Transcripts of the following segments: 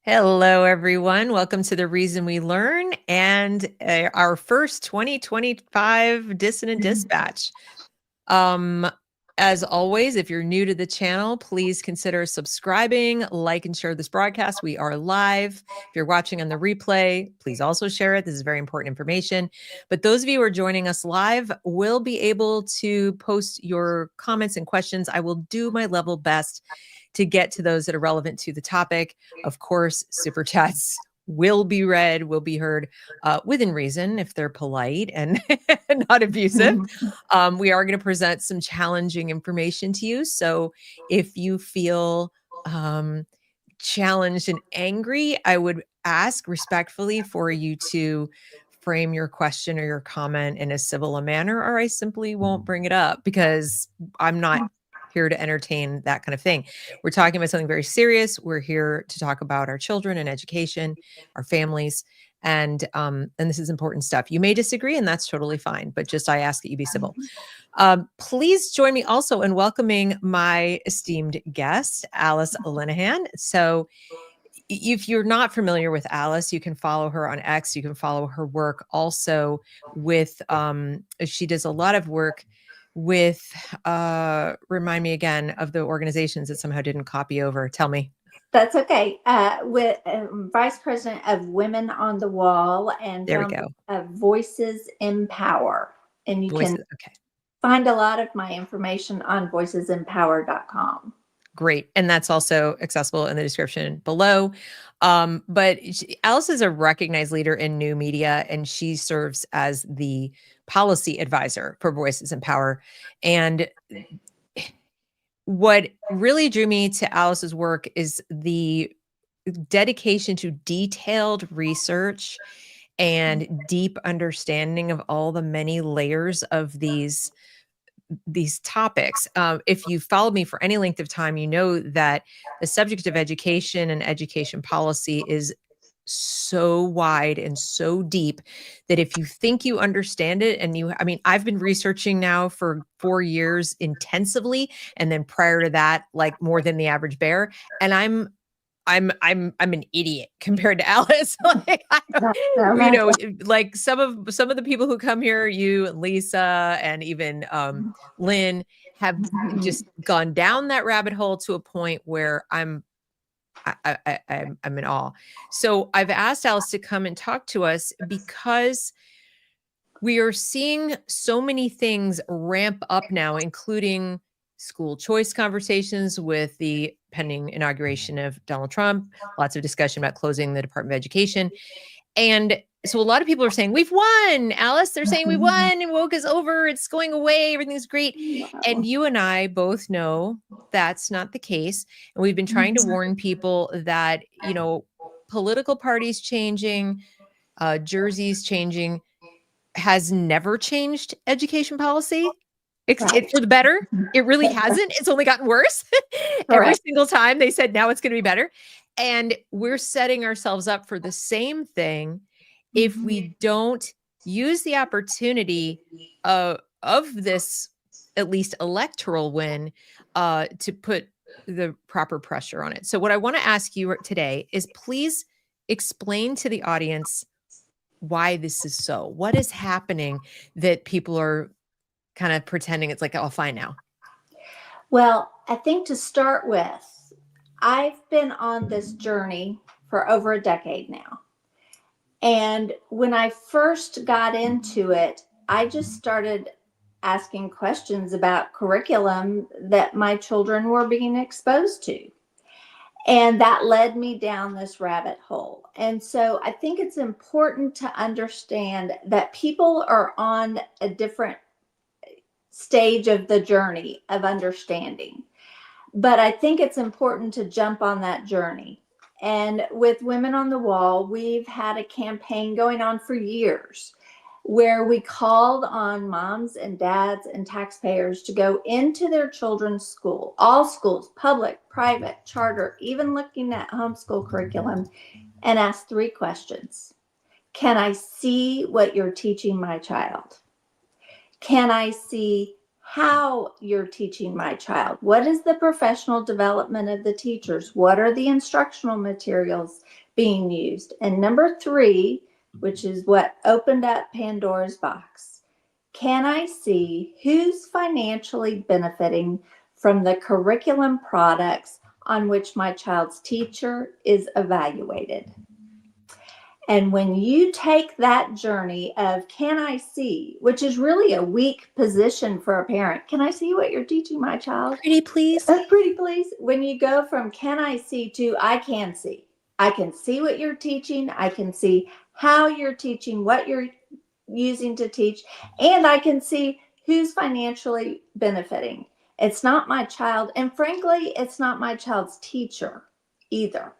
Hello, everyone. Welcome to The Reason We Learn and our first 2025 Dissonant Dispatch. As always, if you're new to the channel, please consider subscribing, like, and share this broadcast. We are live. If you're watching on the replay, please also share it. This is very important information. But those of you who are joining us live will be able to post your comments and questions. I will do my level best to get to those that are relevant to the topic. Of course, super chats will be read, will be heard within reason if they're polite and not abusive. We are going to present some challenging information to you. So if you feel challenged and angry, I would ask respectfully for you to frame your question or your comment in a civil manner, or I simply won't bring it up because I'm not here to entertain that kind of thing. We're talking about something very serious. We're here to talk about our children and education, our families, and this is important stuff. You may disagree, and that's totally fine, but just I ask that you be civil. Please join me also in welcoming my esteemed guest, Alice Linahan. So if you're not familiar with Alice, you can follow her on X. You can follow her work also with, she does a lot of work with, remind me again of the organizations that somehow didn't copy over. Tell me. That's okay. With Vice President of Women on the Wall and there we go. Of Voices in Power. And you can find a lot of my information on voicesempower.com. Great. And that's also accessible in the description below. But Alice is a recognized leader in new media, and she serves as the policy advisor for Voices in Power. And what really drew me to Alice's work is the dedication to detailed research and deep understanding of all the many layers of these topics. If you followed me for any length of time, you know that the subject of education and education policy is so wide and so deep that if you think you understand it, and I've been researching now for 4 years intensively, and then prior to that, like more than the average bear, and I'm an idiot compared to Alice. Like, like some of the people who come here, you and Lisa and even Lynn, have just gone down that rabbit hole to a point where I'm in awe. So I've asked Alice to come and talk to us because we are seeing so many things ramp up now, including school choice conversations with the pending inauguration of Donald Trump, lots of discussion about closing the Department of Education. And so a lot of people are saying, we've won, Alice. They're saying we won and woke is over. It's going away. Everything's great. Wow. And you and I both know that's not the case. And we've been trying to warn people that, political parties changing, jerseys changing has never changed education policy. It's for the better. It really hasn't. It's only gotten worse. Every single time they said, now it's going to be better. And we're setting ourselves up for the same thing if we don't use the opportunity of this, at least electoral win, to put the proper pressure on it. So what I want to ask you today is please explain to the audience why this is so. What is happening that people are kind of pretending it's like, oh, fine now? Well, I think to start with, I've been on this journey for over a decade now. And when I first got into it, I just started asking questions about curriculum that my children were being exposed to. And that led me down this rabbit hole. And so I think it's important to understand that people are on a different stage of the journey of understanding. But I think it's important to jump on that journey. And with Women on the Wall, we've had a campaign going on for years where we called on moms and dads and taxpayers to go into their children's school, all schools, public, private, charter, even looking at homeschool curriculum, and ask 3 questions. Can I see what you're teaching my child? Can I see how you're teaching my child. What is the professional development of the teachers? What are the instructional materials being used? And number 3, which is what opened up Pandora's box, can I see who's financially benefiting from the curriculum products on which my child's teacher is evaluated? And when you take that journey of can I see, which is really a weak position for a parent, can I see what you're teaching my child? Pretty please. Pretty please. When you go from can I see to I can see. I can see what you're teaching. I can see how you're teaching, what you're using to teach, and I can see who's financially benefiting. It's not my child, and frankly, it's not my child's teacher either.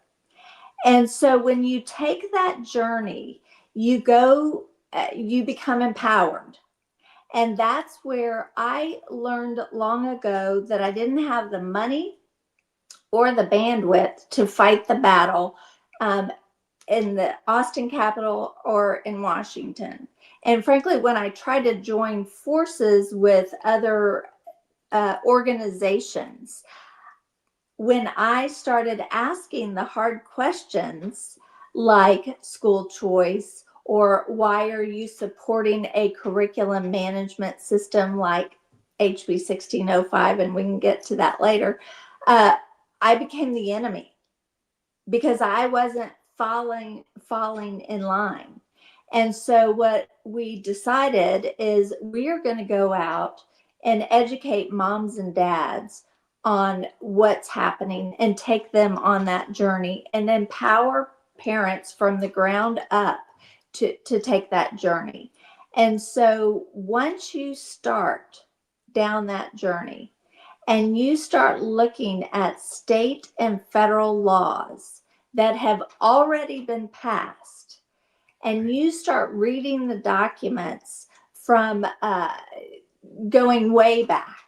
And so when you take that journey, you become empowered. And that's where I learned long ago that I didn't have the money or the bandwidth to fight the battle in the Austin Capitol or in Washington. And frankly, when I tried to join forces with other organizations, when I started asking the hard questions like school choice, or why are you supporting a curriculum management system like HB 1605, and we can get to that later, I became the enemy because I wasn't falling in line. And so what we decided is we are going to go out and educate moms and dads on what's happening and take them on that journey and empower parents from the ground up to take that journey. And so once you start down that journey and you start looking at state and federal laws that have already been passed, and you start reading the documents from going way back,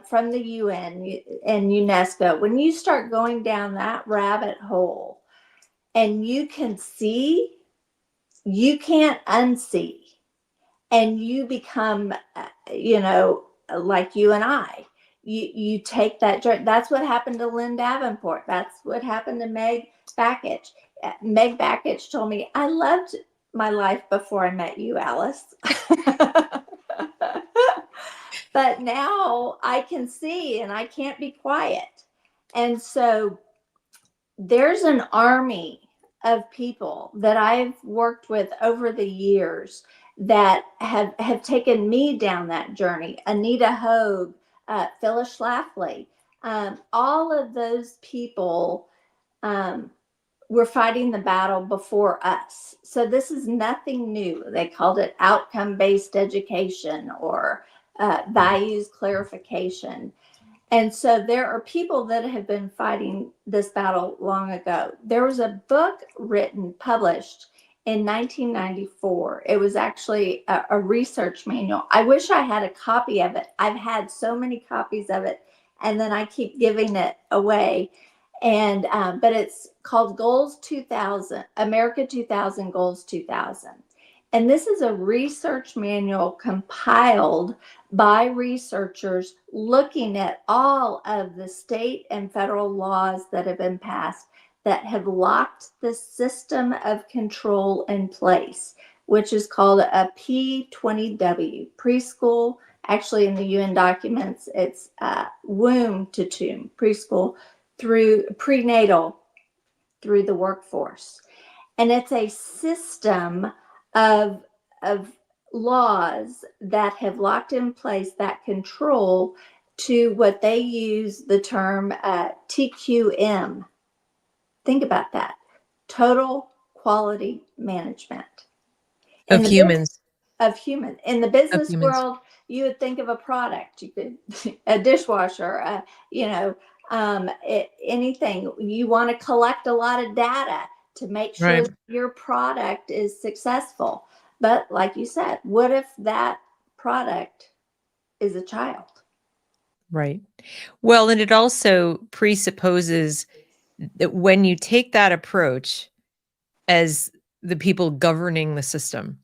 from the UN and UNESCO, when you start going down that rabbit hole and you can see, you can't unsee, and you become, like you and I, you take that journey. That's what happened to Lynn Davenport. That's what happened to Meg Bakich. Meg Bakich told me, I loved my life before I met you, Alice. But now I can see and I can't be quiet. And so there's an army of people that I've worked with over the years that have taken me down that journey. Anita Hogue, Phyllis Schlafly, all of those people were fighting the battle before us. So this is nothing new. They called it outcome-based education or values clarification. And so there are people that have been fighting this battle long ago. There was a book published in 1994. It was actually a research manual. I wish I had a copy of it. I've had so many copies of it, and then I keep giving it away. And but it's called Goals 2000, America 2000, Goals 2000. And this is a research manual compiled by researchers looking at all of the state and federal laws that have been passed that have locked the system of control in place, which is called a P20W, preschool. Actually, in the UN documents, it's womb to tomb, preschool through prenatal through the workforce. And it's a system of laws that have locked in place that control to what they use the term TQM. Think about that. Total quality management. Of humans. Of human. In the business world, you would think of a product. You could a dishwasher, anything. You want to collect a lot of data to make sure that your product is successful. But like you said, what if that product is a child? Right. Well, and it also presupposes that when you take that approach as the people governing the system,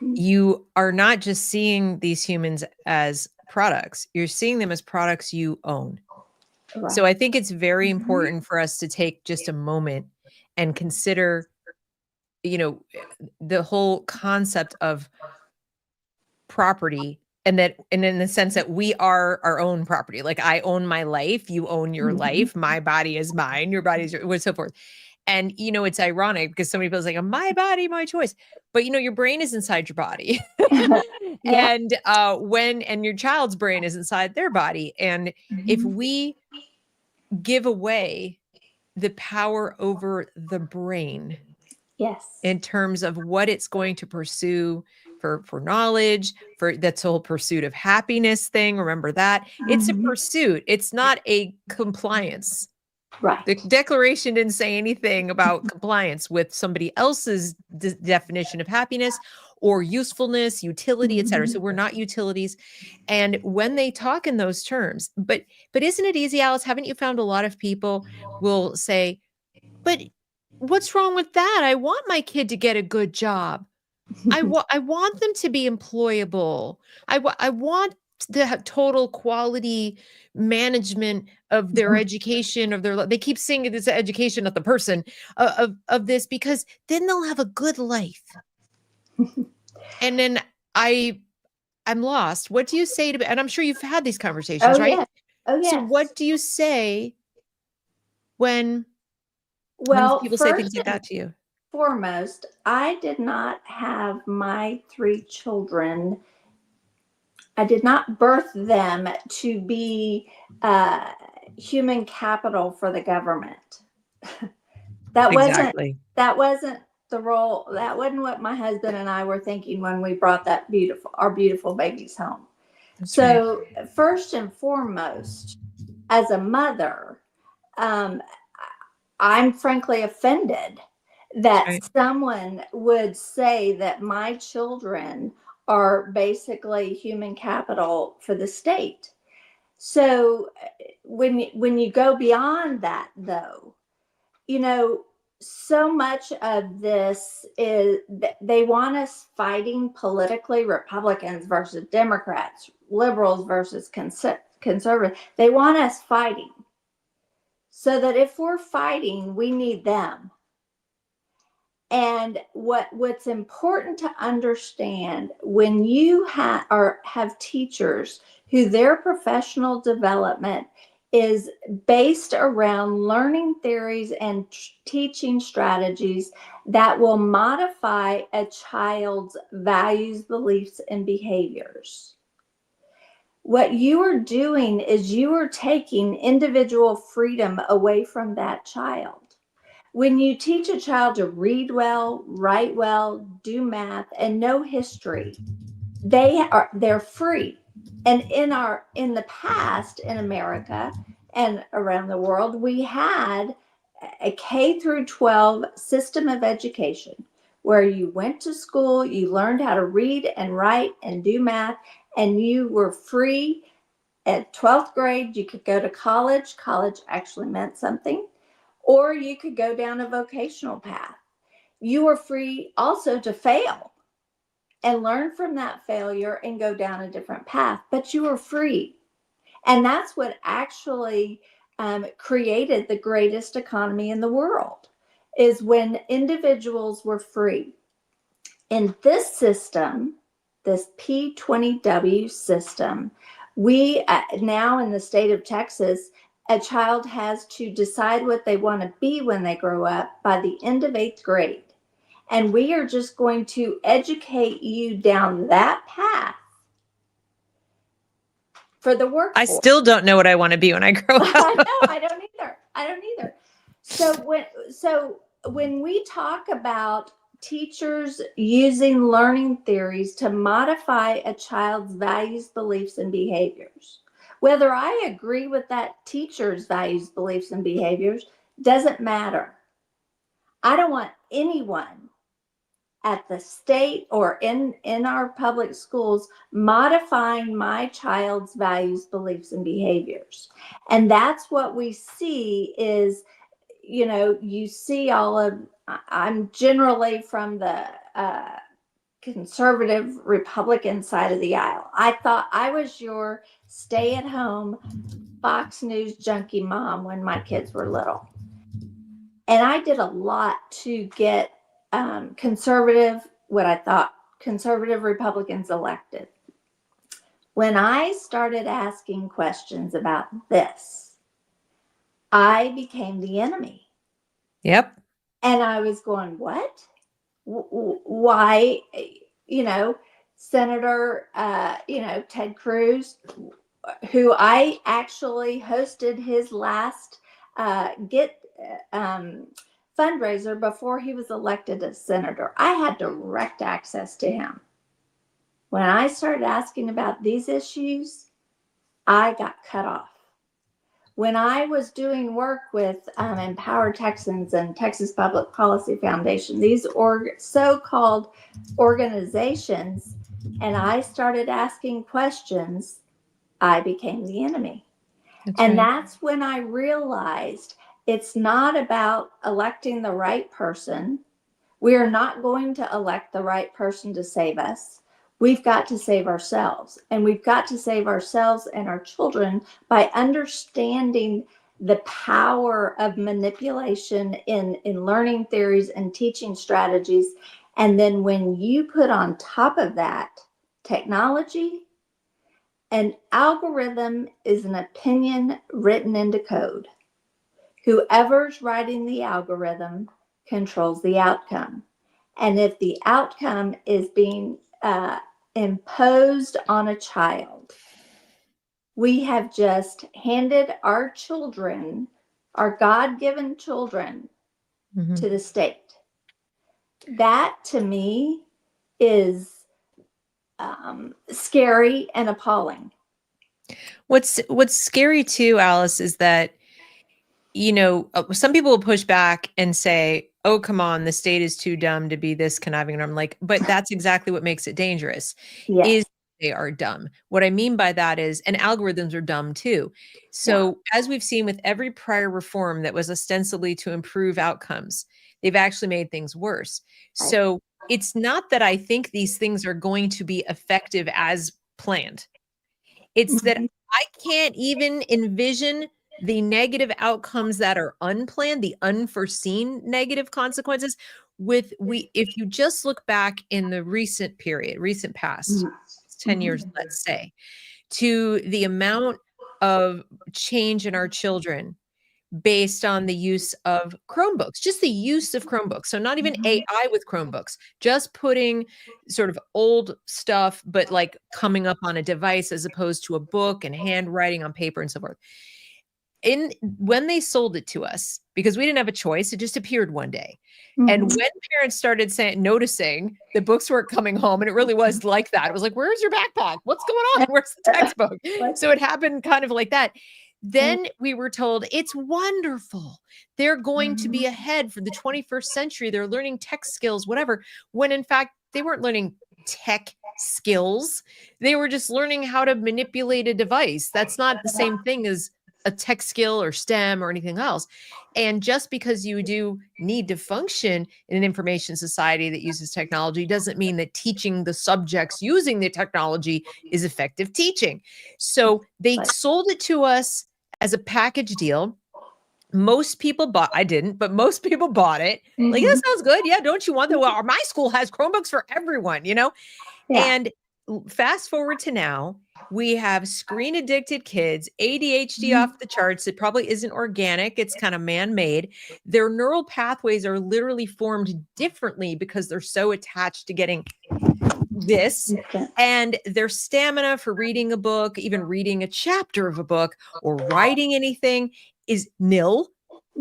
you are not just seeing these humans as products. You're seeing them as products you own. Right. So I think it's very important for us to take just a moment and consider, the whole concept of property, and in the sense that we are our own property. Like, I own my life, you own your life, my body is mine, your body is yours, so forth. And it's ironic because somebody feels like, my body, my choice. But your brain is inside your body. Yeah. And and your child's brain is inside their body. And if we give away the power over the brain Yes. in terms of what it's going to pursue for knowledge, for that's the whole pursuit of happiness thing. Remember that it's a pursuit. It's not a compliance. Right. The Declaration didn't say anything about compliance with somebody else's definition of happiness or usefulness, utility, etc. So we're not utilities. And when they talk in those terms, but isn't it easy, Alice? Haven't you found a lot of people will say, but what's wrong with that? I want my kid to get a good job. I want them to be employable. I want the total quality management of their education, of their, they keep saying it's education of the person, of this, because then they'll have a good life. And then I'm lost. What do you say to, and I'm sure you've had these conversations, Oh, right? yes. Oh, yes. So what do you say when Well, people say things like that to you? foremost, I did not have my 3 children. I did not birth them to be human capital for the government. That Exactly. wasn't the role. That wasn't what my husband and I were thinking when we brought our beautiful babies home. That's So first and foremost, as a mother, um, I'm frankly offended that right. someone would say that my children are basically human capital for the state. So when you go beyond that, though, so much of this is they want us fighting politically, Republicans versus Democrats, liberals versus conservatives. They want us fighting so that if we're fighting, we need them. And what's important to understand when you have teachers who their professional development is based around learning theories and teaching strategies that will modify a child's values, beliefs, and behaviors. What you are doing is you are taking individual freedom away from that child. When you teach a child to read well, write well, do math, and know history, they're free. And in the past in America and around the world, we had a K through 12 system of education where you went to school, you learned how to read and write and do math, and you were free. At 12th grade, you could go to college. College actually meant something. Or you could go down a vocational path. You are free also to fail and learn from that failure and go down a different path, but you are free. And that's what actually created the greatest economy in the world, is when individuals were free. In this system, this P20W system, we now in the state of Texas, a child has to decide what they want to be when they grow up by the end of 8th grade. And we are just going to educate you down that path for the workforce. I still don't know what I want to be when I grow up. I don't either. So when we talk about teachers using learning theories to modify a child's values, beliefs, and behaviors, whether I agree with that teacher's values, beliefs, and behaviors doesn't matter. I don't want anyone at the state or in our public schools modifying my child's values, beliefs, and behaviors. And that's what we see is, you see all of, I'm generally from the conservative Republican side of the aisle. I thought I was your stay-at-home Fox News junkie mom when my kids were little. And I did a lot to get what I thought conservative Republicans elected. When I started asking questions about this, I became the enemy. Yep. And I was going, what? Why? Senator, Ted Cruz, who I actually hosted his last fundraiser before he was elected as senator. I had direct access to him. When I started asking about these issues, I got cut off. When I was doing work with Empower Texans and Texas Public Policy Foundation, these so-called organizations, and I started asking questions, I became the enemy. That's when I realized it's not about electing the right person. We are not going to elect the right person to save us. We've got to save ourselves, and we've got to save ourselves and our children by understanding the power of manipulation in learning theories and teaching strategies. And then when you put on top of that technology, an algorithm is an opinion written into code. Whoever's writing the algorithm controls the outcome. And if the outcome is being imposed on a child, we have just handed our children, our God-given children, to the state. That to me is scary and appalling. What's scary too, Alice, is that, some people will push back and say, oh, come on, the state is too dumb to be this conniving. And I'm like, but that's exactly what makes it dangerous. Yes. Is they are dumb. What I mean by that is, and algorithms are dumb too. So as we've seen with every prior reform that was ostensibly to improve outcomes, they've actually made things worse. Right. So it's not that I think these things are going to be effective as planned. It's that I can't even envision the negative outcomes that are unplanned, the unforeseen negative consequences. If you just look back in the recent past, 10 years, let's say, to the amount of change in our children based on the use of Chromebooks, just the use of Chromebooks. So not even AI with Chromebooks, just putting sort of old stuff, but like coming up on a device as opposed to a book and handwriting on paper and so forth. When they sold it to us, because we didn't have a choice, it just appeared one day. And when parents started noticing the books weren't coming home, and it really was like that, it was like, where's your backpack? What's going on? Where's the textbook? So it happened kind of like that. Then we were told it's wonderful. They're going to be ahead for the 21st century. They're learning tech skills, whatever, when in fact, they weren't learning tech skills. They were just learning how to manipulate a device. That's not the same thing as a tech skill or STEM or anything else. And just because you do need to function in an information society that uses technology doesn't mean that teaching the subjects using the technology is effective teaching. So they sold it to us as a package deal. Most people I didn't, but most people bought it. Like, that sounds good. Yeah. Don't you want that? Well, my school has Chromebooks for everyone, Yeah. And fast forward to now, we have screen addicted kids, ADHD off the charts. It probably isn't organic. It's kind of man-made. Their neural pathways are literally formed differently because they're so attached to getting this, and their stamina for reading a book, even reading a chapter of a book or writing anything, is nil.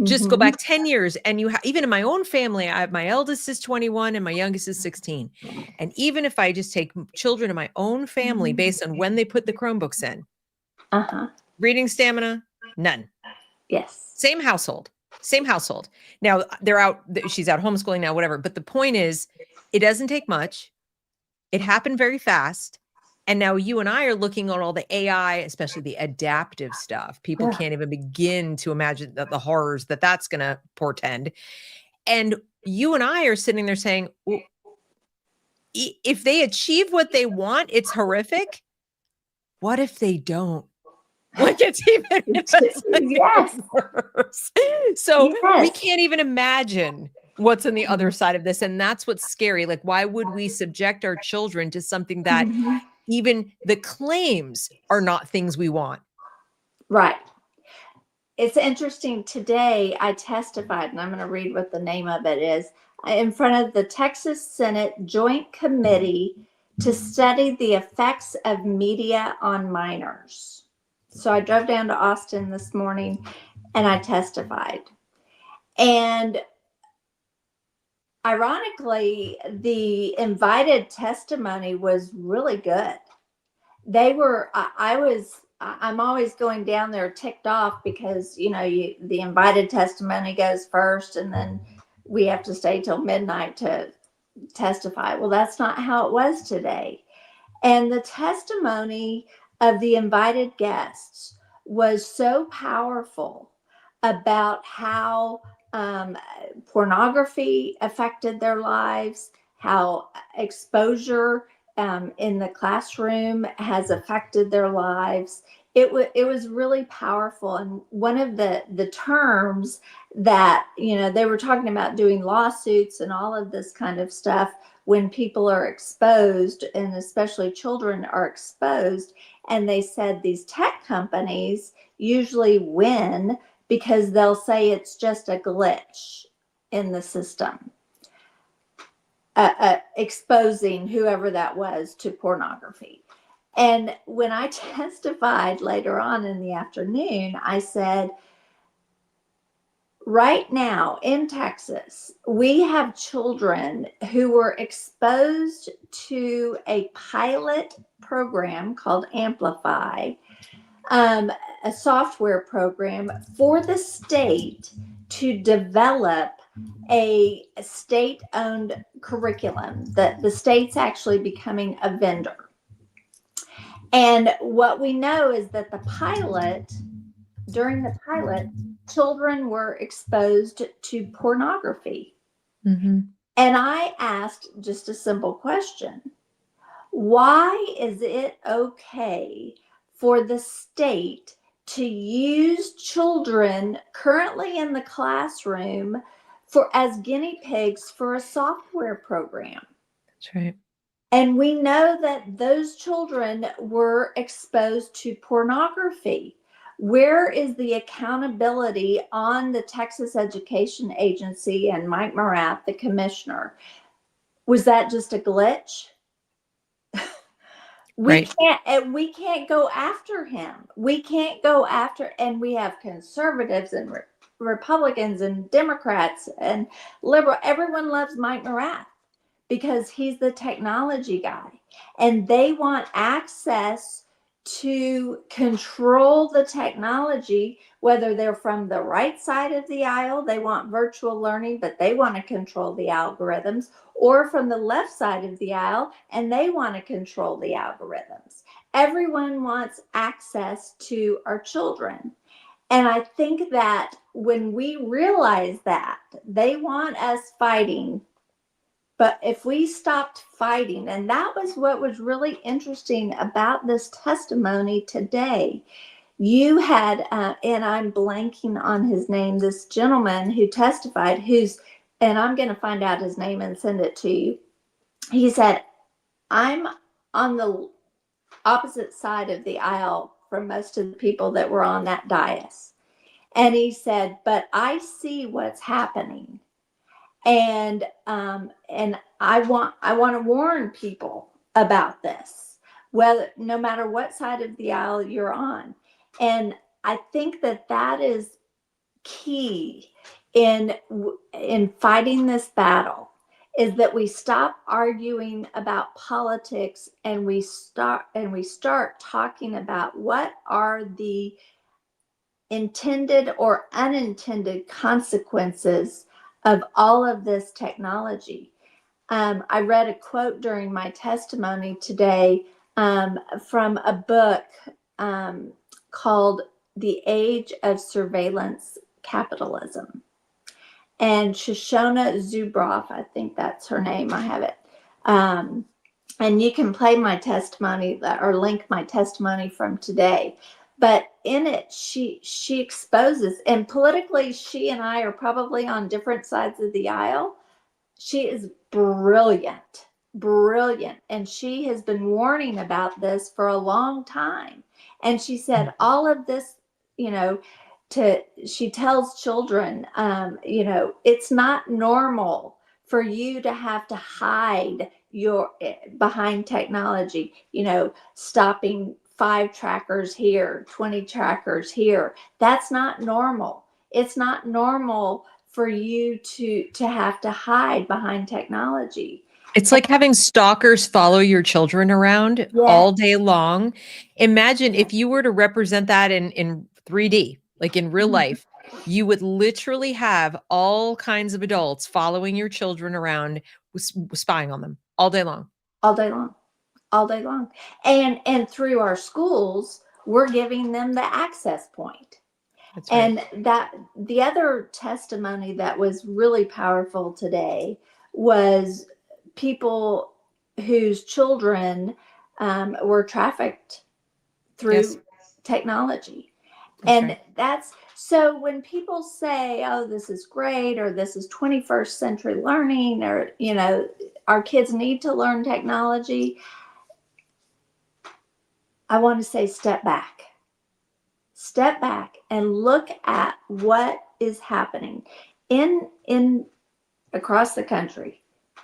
Just go back 10 years and even in my own family, my eldest is 21 and my youngest is 16. And even if I just take children in my own family based on when they put the Chromebooks in, reading stamina, none. Yes. Same household. Now she's out homeschooling now, whatever. But the point is, it doesn't take much. It happened very fast. And now you and I are looking at all the AI, especially the adaptive stuff. People can't even begin to imagine the horrors that's going to portend. And you and I are sitting there saying, well, if they achieve what they want, it's horrific. What if they don't? Like it's Yes. worse. So we Yes. can't even imagine what's on the other Mhm. side of this. And that's what's scary. Like, why would we subject our children to something that Mhm. even the claims are not things we want? Right. It's interesting. Today I testified, and I'm going to read what the name of it is, in front of the Texas Senate Joint Committee to study the effects of media on minors. So I drove down to Austin this morning and I testified. And ironically, the invited testimony was really good. I'm always going down there ticked off because, the invited testimony goes first and then we have to stay till midnight to testify. Well, that's not how it was today. And the testimony of the invited guests was so powerful about how pornography affected their lives, how exposure in the classroom has affected their lives. It was really powerful. And one of the terms that, they were talking about doing lawsuits and all of this kind of stuff when people are exposed, and especially children are exposed. And they said these tech companies usually win because they'll say it's just a glitch in the system, exposing whoever that was to pornography. And when I testified later on in the afternoon, I said, right now in Texas, we have children who were exposed to a pilot program called Amplify, a software program for the state to develop a state-owned curriculum. The state's actually becoming a vendor. And what we know is that during the pilot, children were exposed to pornography. Mm-hmm. And I asked just a simple question. Why is it okay for the state to use children currently in the classroom as guinea pigs for a software program? That's right. And we know that those children were exposed to pornography. Where is the accountability on the Texas Education Agency and Mike Morath, the commissioner? Was that just a glitch? We can't go after him. We can't go after, and we have conservatives and Republicans and Democrats and liberal. Everyone loves Mike Morath because he's the technology guy, and they want access to control the technology, whether they're from the right side of the aisle, they want virtual learning, but they want to control the algorithms, or from the left side of the aisle, and they want to control the algorithms. Everyone wants access to our children. And I think that when we realize that they want us fighting, but if we stopped fighting, and that was what was really interesting about this testimony today. You had, and I'm blanking on his name, this gentleman who testified, and I'm going to find out his name and send it to you. He said, I'm on the opposite side of the aisle from most of the people that were on that dais. And he said, but I see what's happening. And I want to warn people about this, no matter what side of the aisle you're on. And I think that is key in fighting this battle, is that we stop arguing about politics and we start talking about what are the intended or unintended consequences of all of this technology. I read a quote during my testimony today from a book called The Age of Surveillance Capitalism. And Shoshana Zuboff, I think that's her name, I have it. Um, and you can play my testimony or link my testimony from today. But in it, she exposes, and politically, she and I are probably on different sides of the aisle. She is brilliant, brilliant. And she has been warning about this for a long time. And she said, all of this, you know, she tells children, it's not normal for you to have to hide your behind technology, stopping 5 trackers here, 20 trackers here. That's not normal. It's not normal for you to have to hide behind technology. It's like having stalkers follow your children around all day long. Imagine if you were to represent that in 3D, like in real life, you would literally have all kinds of adults following your children around, spying on them all day long. All day long. All day long. And through our schools, we're giving them the access point. That's right. And that the other testimony that was really powerful today was people whose children were trafficked through technology. And that's so when people say, oh, this is great, or this is 21st century learning, or, our kids need to learn technology, I want to say step back and look at what is happening in across the country.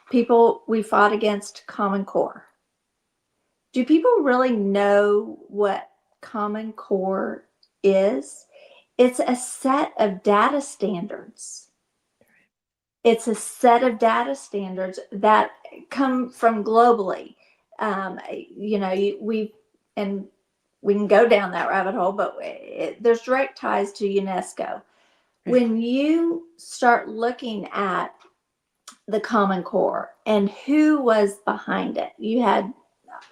People, we fought against Common Core. Do people really know what Common Core is? It's a set of data standards. It's a set of data standards that come from globally. We can go down that rabbit hole, but there's direct ties to UNESCO. When you start looking at the Common Core and who was behind it, you had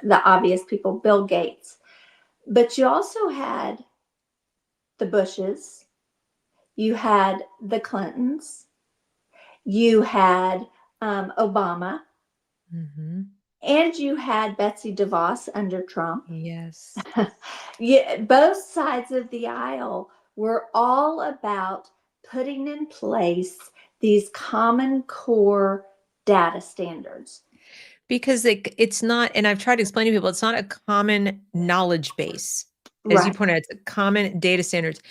the obvious people, Bill Gates, but you also had the Bushes, you had the Clintons, you had Obama, and you had Betsy DeVos under Trump. Yes. Both sides of the aisle were all about putting in place these Common Core data standards. Because it's not, and I've tried to explain to people, it's not a common knowledge base. As you pointed out, it's a common data standards.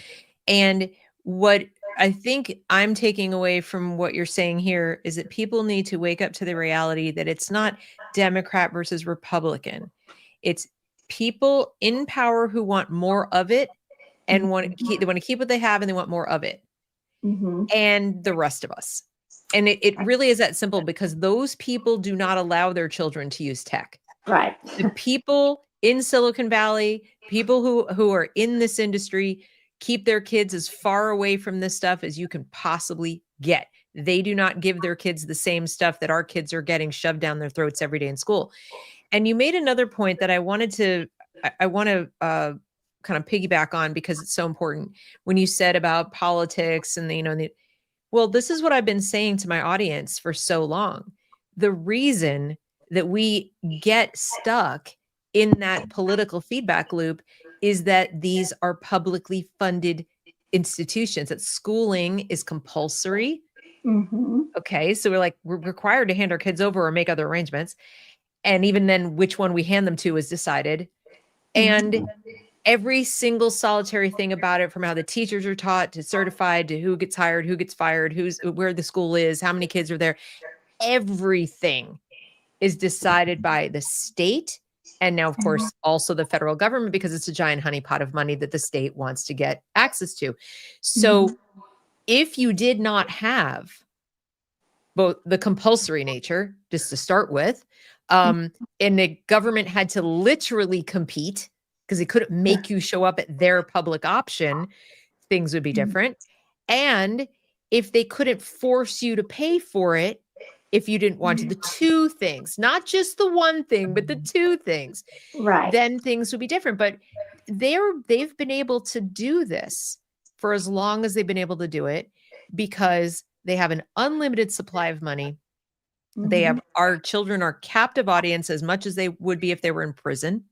And what I think I'm taking away from what you're saying here is that people need to wake up to the reality that it's not Democrat versus Republican. It's people in power who want more of it and they want to keep what they have and they want more of it. And the rest of us. And it really is that simple, because those people do not allow their children to use tech. Right. The people in Silicon Valley, people who are in this industry, keep their kids as far away from this stuff as you can possibly get. They do not give their kids the same stuff that our kids are getting shoved down their throats every day in school. And you made another point that I want to kind of piggyback on, because it's so important. When you said about politics and well, this is what I've been saying to my audience for so long. The reason that we get stuck in that political feedback loop is that these are publicly funded institutions, that schooling is compulsory. Okay, so we're required to hand our kids over or make other arrangements. And even then, which one we hand them to is decided. And every single solitary thing about it, from how the teachers are taught to certified to who gets hired, who gets fired, where the school is, how many kids are there, everything is decided by the state. And now, of course, also the federal government, because it's a giant honeypot of money that the state wants to get access to. So if you did not have both the compulsory nature, just to start with, and the government had to literally compete because it couldn't make you show up at their public option, things would be different. And if they couldn't force you to pay for it, if you didn't want to, the two things, not just the one thing, but the two things, then things would be different. But they've been able to do this for as long as they've been able to do it, because they have an unlimited supply of money. They have, our children are captive audience as much as they would be if they were in prison.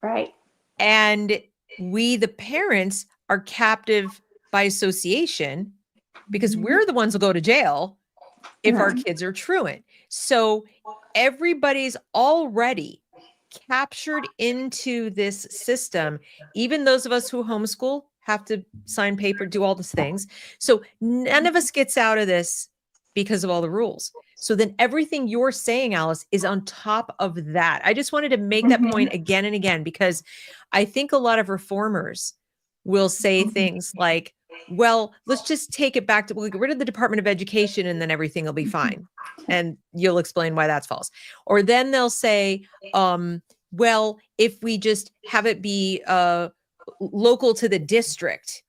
Right. And we, the parents, are captive by association because we're the ones who go to jail if our kids are truant. So everybody's already captured into this system. Even those of us who homeschool have to sign paper, do all these things. So none of us gets out of this because of all the rules. So then everything you're saying, Alice, is on top of that. I just wanted to make that point again and again, because I think a lot of reformers will say things like, well, let's just take it back to, we'll get rid of the Department of Education and then everything will be fine. And you'll explain why that's false. Or then they'll say, well, if we just have it be local to the district,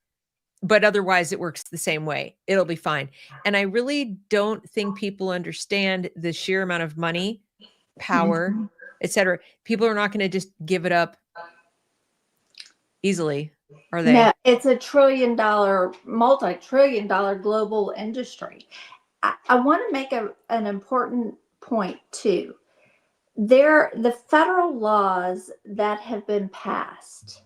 but otherwise it works the same way, it'll be fine. And I really don't think people understand the sheer amount of money, power, etc. People are not going to just give it up easily, are they? No, it's a trillion-dollar, multi-trillion-dollar global industry. I want to make an important point too. The federal laws that have been passed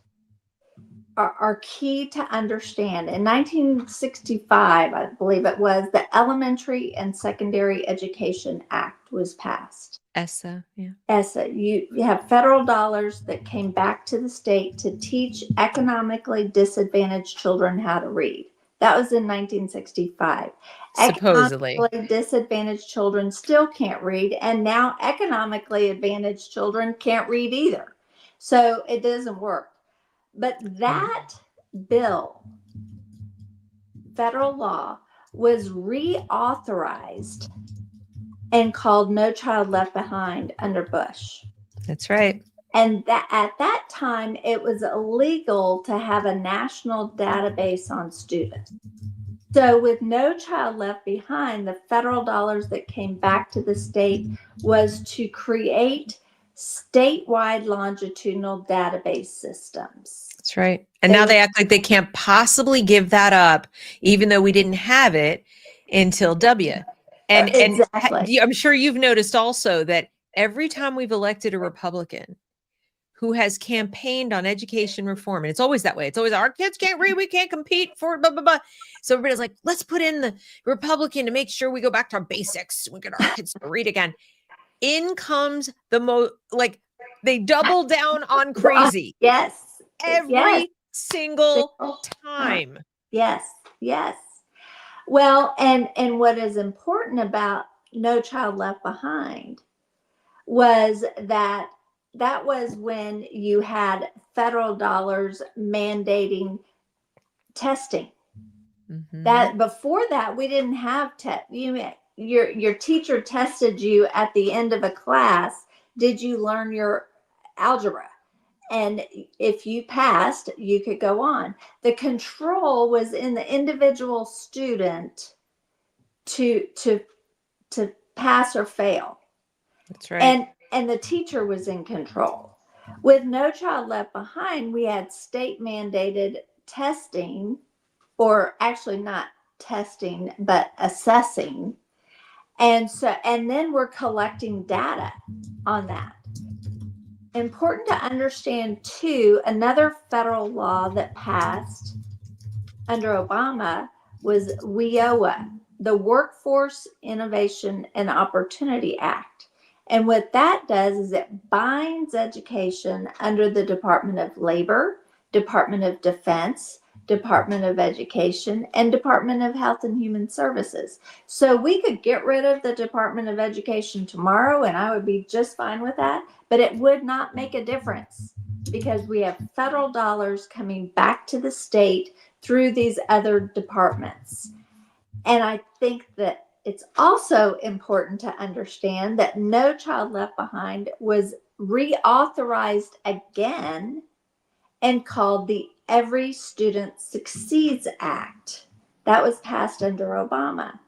are key to understand. In 1965, I believe it was, the Elementary and Secondary Education Act was passed. ESSA, yeah. ESSA, you have federal dollars that came back to the state to teach economically disadvantaged children how to read. That was in 1965. Supposedly. Economically disadvantaged children still can't read, and now economically advantaged children can't read either. So it doesn't work. But that bill, federal law, was reauthorized and called No Child Left Behind under Bush. That's right. And that at that time, it was illegal to have a national database on students. So with No Child Left Behind, the federal dollars that came back to the state was to create statewide longitudinal database systems. That's right. And now they act like they can't possibly give that up, even though we didn't have it until W. And exactly. I'm sure you've noticed also that every time we've elected a Republican who has campaigned on education reform, and it's always that way. It's always, our kids can't read, we can't compete for blah, blah, blah. So everybody's like, let's put in the Republican to make sure we go back to our basics. We get our kids to read again. In comes the like, they double down on crazy. Yes. Every single time. Yes. Yes. Well, and what is important about No Child Left Behind was that was when you had federal dollars mandating testing. That before that, we didn't have your teacher tested you at the end of a class. Did you learn your algebra? And if you passed, you could go on. The control was in the individual student to pass or fail. That's right. And the teacher was in control. With No Child Left Behind, we had state mandated testing, or actually not testing, but assessing. And then we're collecting data on that. Important to understand too, another federal law that passed under Obama was WIOA, the Workforce Innovation and Opportunity Act. And what that does is it binds education under the Department of Labor, Department of Defense, Department of Education, and Department of Health and Human Services. So we could get rid of the Department of Education tomorrow, and I would be just fine with that, but it would not make a difference because we have federal dollars coming back to the state through these other departments. And I think that it's also important to understand that No Child Left Behind was reauthorized again and called the Every Student Succeeds Act. That was passed under Obama.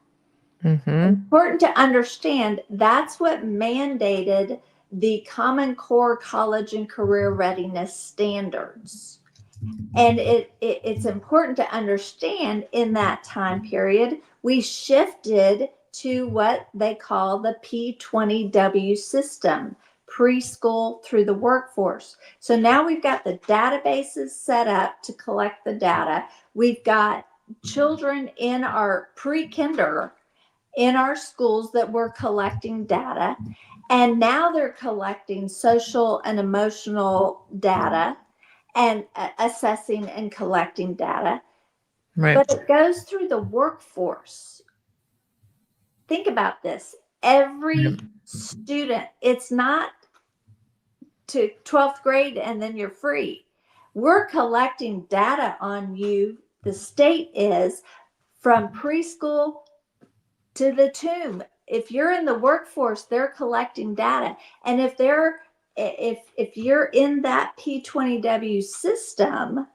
Important to understand that's what mandated the Common Core College and Career Readiness Standards. And it's important to understand in that time period, we shifted to what they call the P20W system, preschool through the workforce. So now we've got the databases set up to collect the data. We've got children in our pre-kinder in our schools that were collecting data. And now they're collecting social and emotional data and assessing and collecting data. Right. But it goes through the workforce. Think about this. Every student, it's not to 12th grade and then you're free. We're collecting data on you. The state is from preschool to the tomb. If you're in the workforce, they're collecting data. And if you're in that P20W system,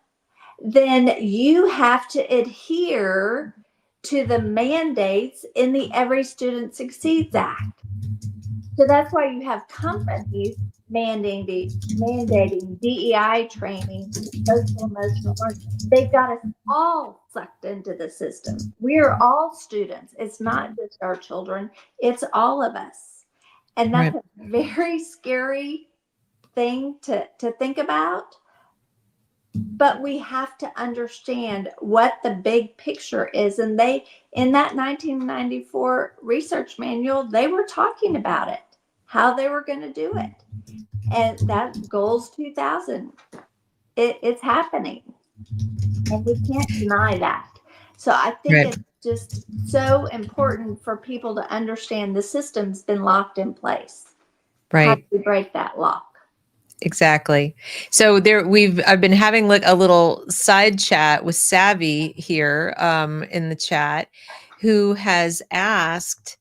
then you have to adhere to the mandates in the Every Student Succeeds Act. So that's why you have companies mandating DEI training, social emotional learning. They've got us all sucked into the system. We are all students. It's not just our children, it's all of us. And that's a very scary thing to think about. But we have to understand what the big picture is. And they, in that 1994 research manual, they were talking about it, how they were going to do it. And that Goals 2000, it's happening. And we can't deny that. So I think it's just so important for people to understand the system's been locked in place. Right. How do we break that lock? Exactly. So I've been having a little side chat with Savvy here in the chat, who has asked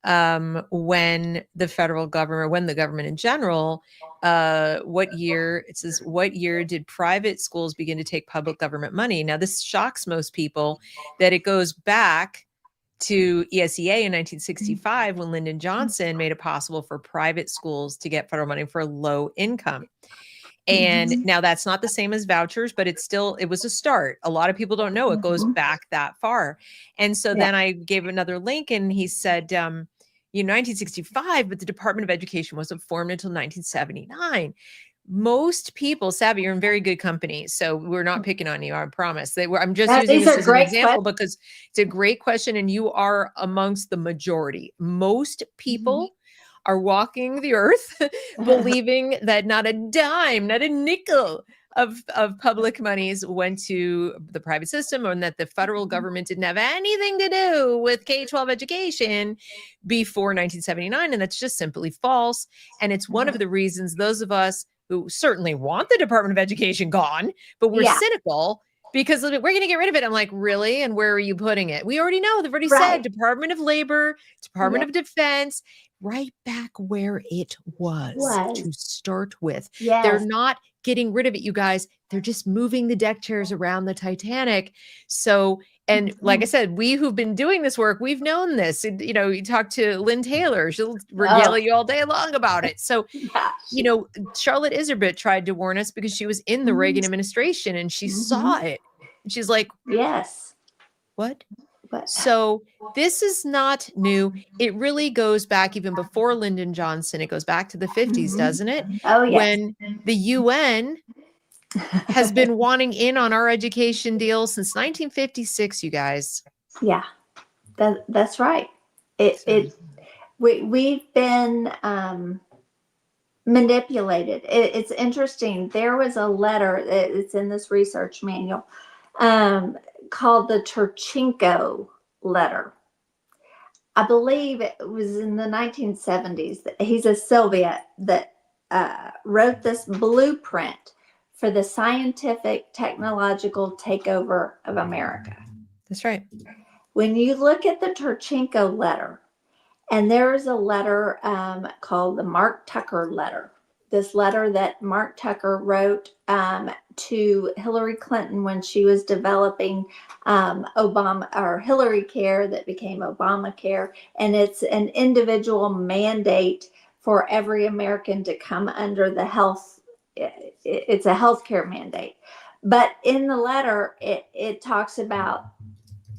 when the government in general, what year did private schools begin to take public government money? Now, this shocks most people that it goes back to ESEA in 1965 when Lyndon Johnson made it possible for private schools to get federal money for low income. And now that's not the same as vouchers, but it was a start. A lot of people don't know it goes back that far. And so then I gave another link and he said, 1965, but the Department of Education wasn't formed until 1979. Most people, Savvy, you're in very good company. So we're not picking on you, I promise. I'm just using this as an example because it's a great question and you are amongst the majority. Most people are walking the earth believing that not a dime, not a nickel of public monies went to the private system, and that the federal government didn't have anything to do with K-12 education before 1979. And that's just simply false. And it's one of the reasons those of us who certainly want the Department of Education gone, but we're cynical because we're going to get rid of it. I'm like, really? And where are you putting it? We already know. They've already said Department of Labor, Department of Defense, right back where it was to start with. They're not getting rid of it, you guys. They're just moving the deck chairs around the Titanic. So, and like I said, we who've been doing this work, we've known this. You talk to Lynn Taylor, she'll regale you all day long about it. So, Charlotte Iserbyt tried to warn us because she was in the Reagan administration and she saw it. And she's like, what? So this is not new. It really goes back even before Lyndon Johnson. It goes back to the 50s, doesn't it? Oh, yes. When the UN has been wanting in on our education deal since 1956, you guys. Yeah, that's right. We've been manipulated. It's interesting. There was a letter, it's in this research manual, called the Turchenko letter. I believe it was in the 1970s. He's a Soviet that wrote this blueprint for the scientific technological takeover of America. That's right. When you look at the Turchenko letter, and there is a letter called the Mark Tucker letter. This letter that Mark Tucker wrote to Hillary Clinton when she was developing Obama or Hillary Care that became Obamacare. And it's an individual mandate for every American to come under the health. It's a healthcare mandate. But in the letter, it talks about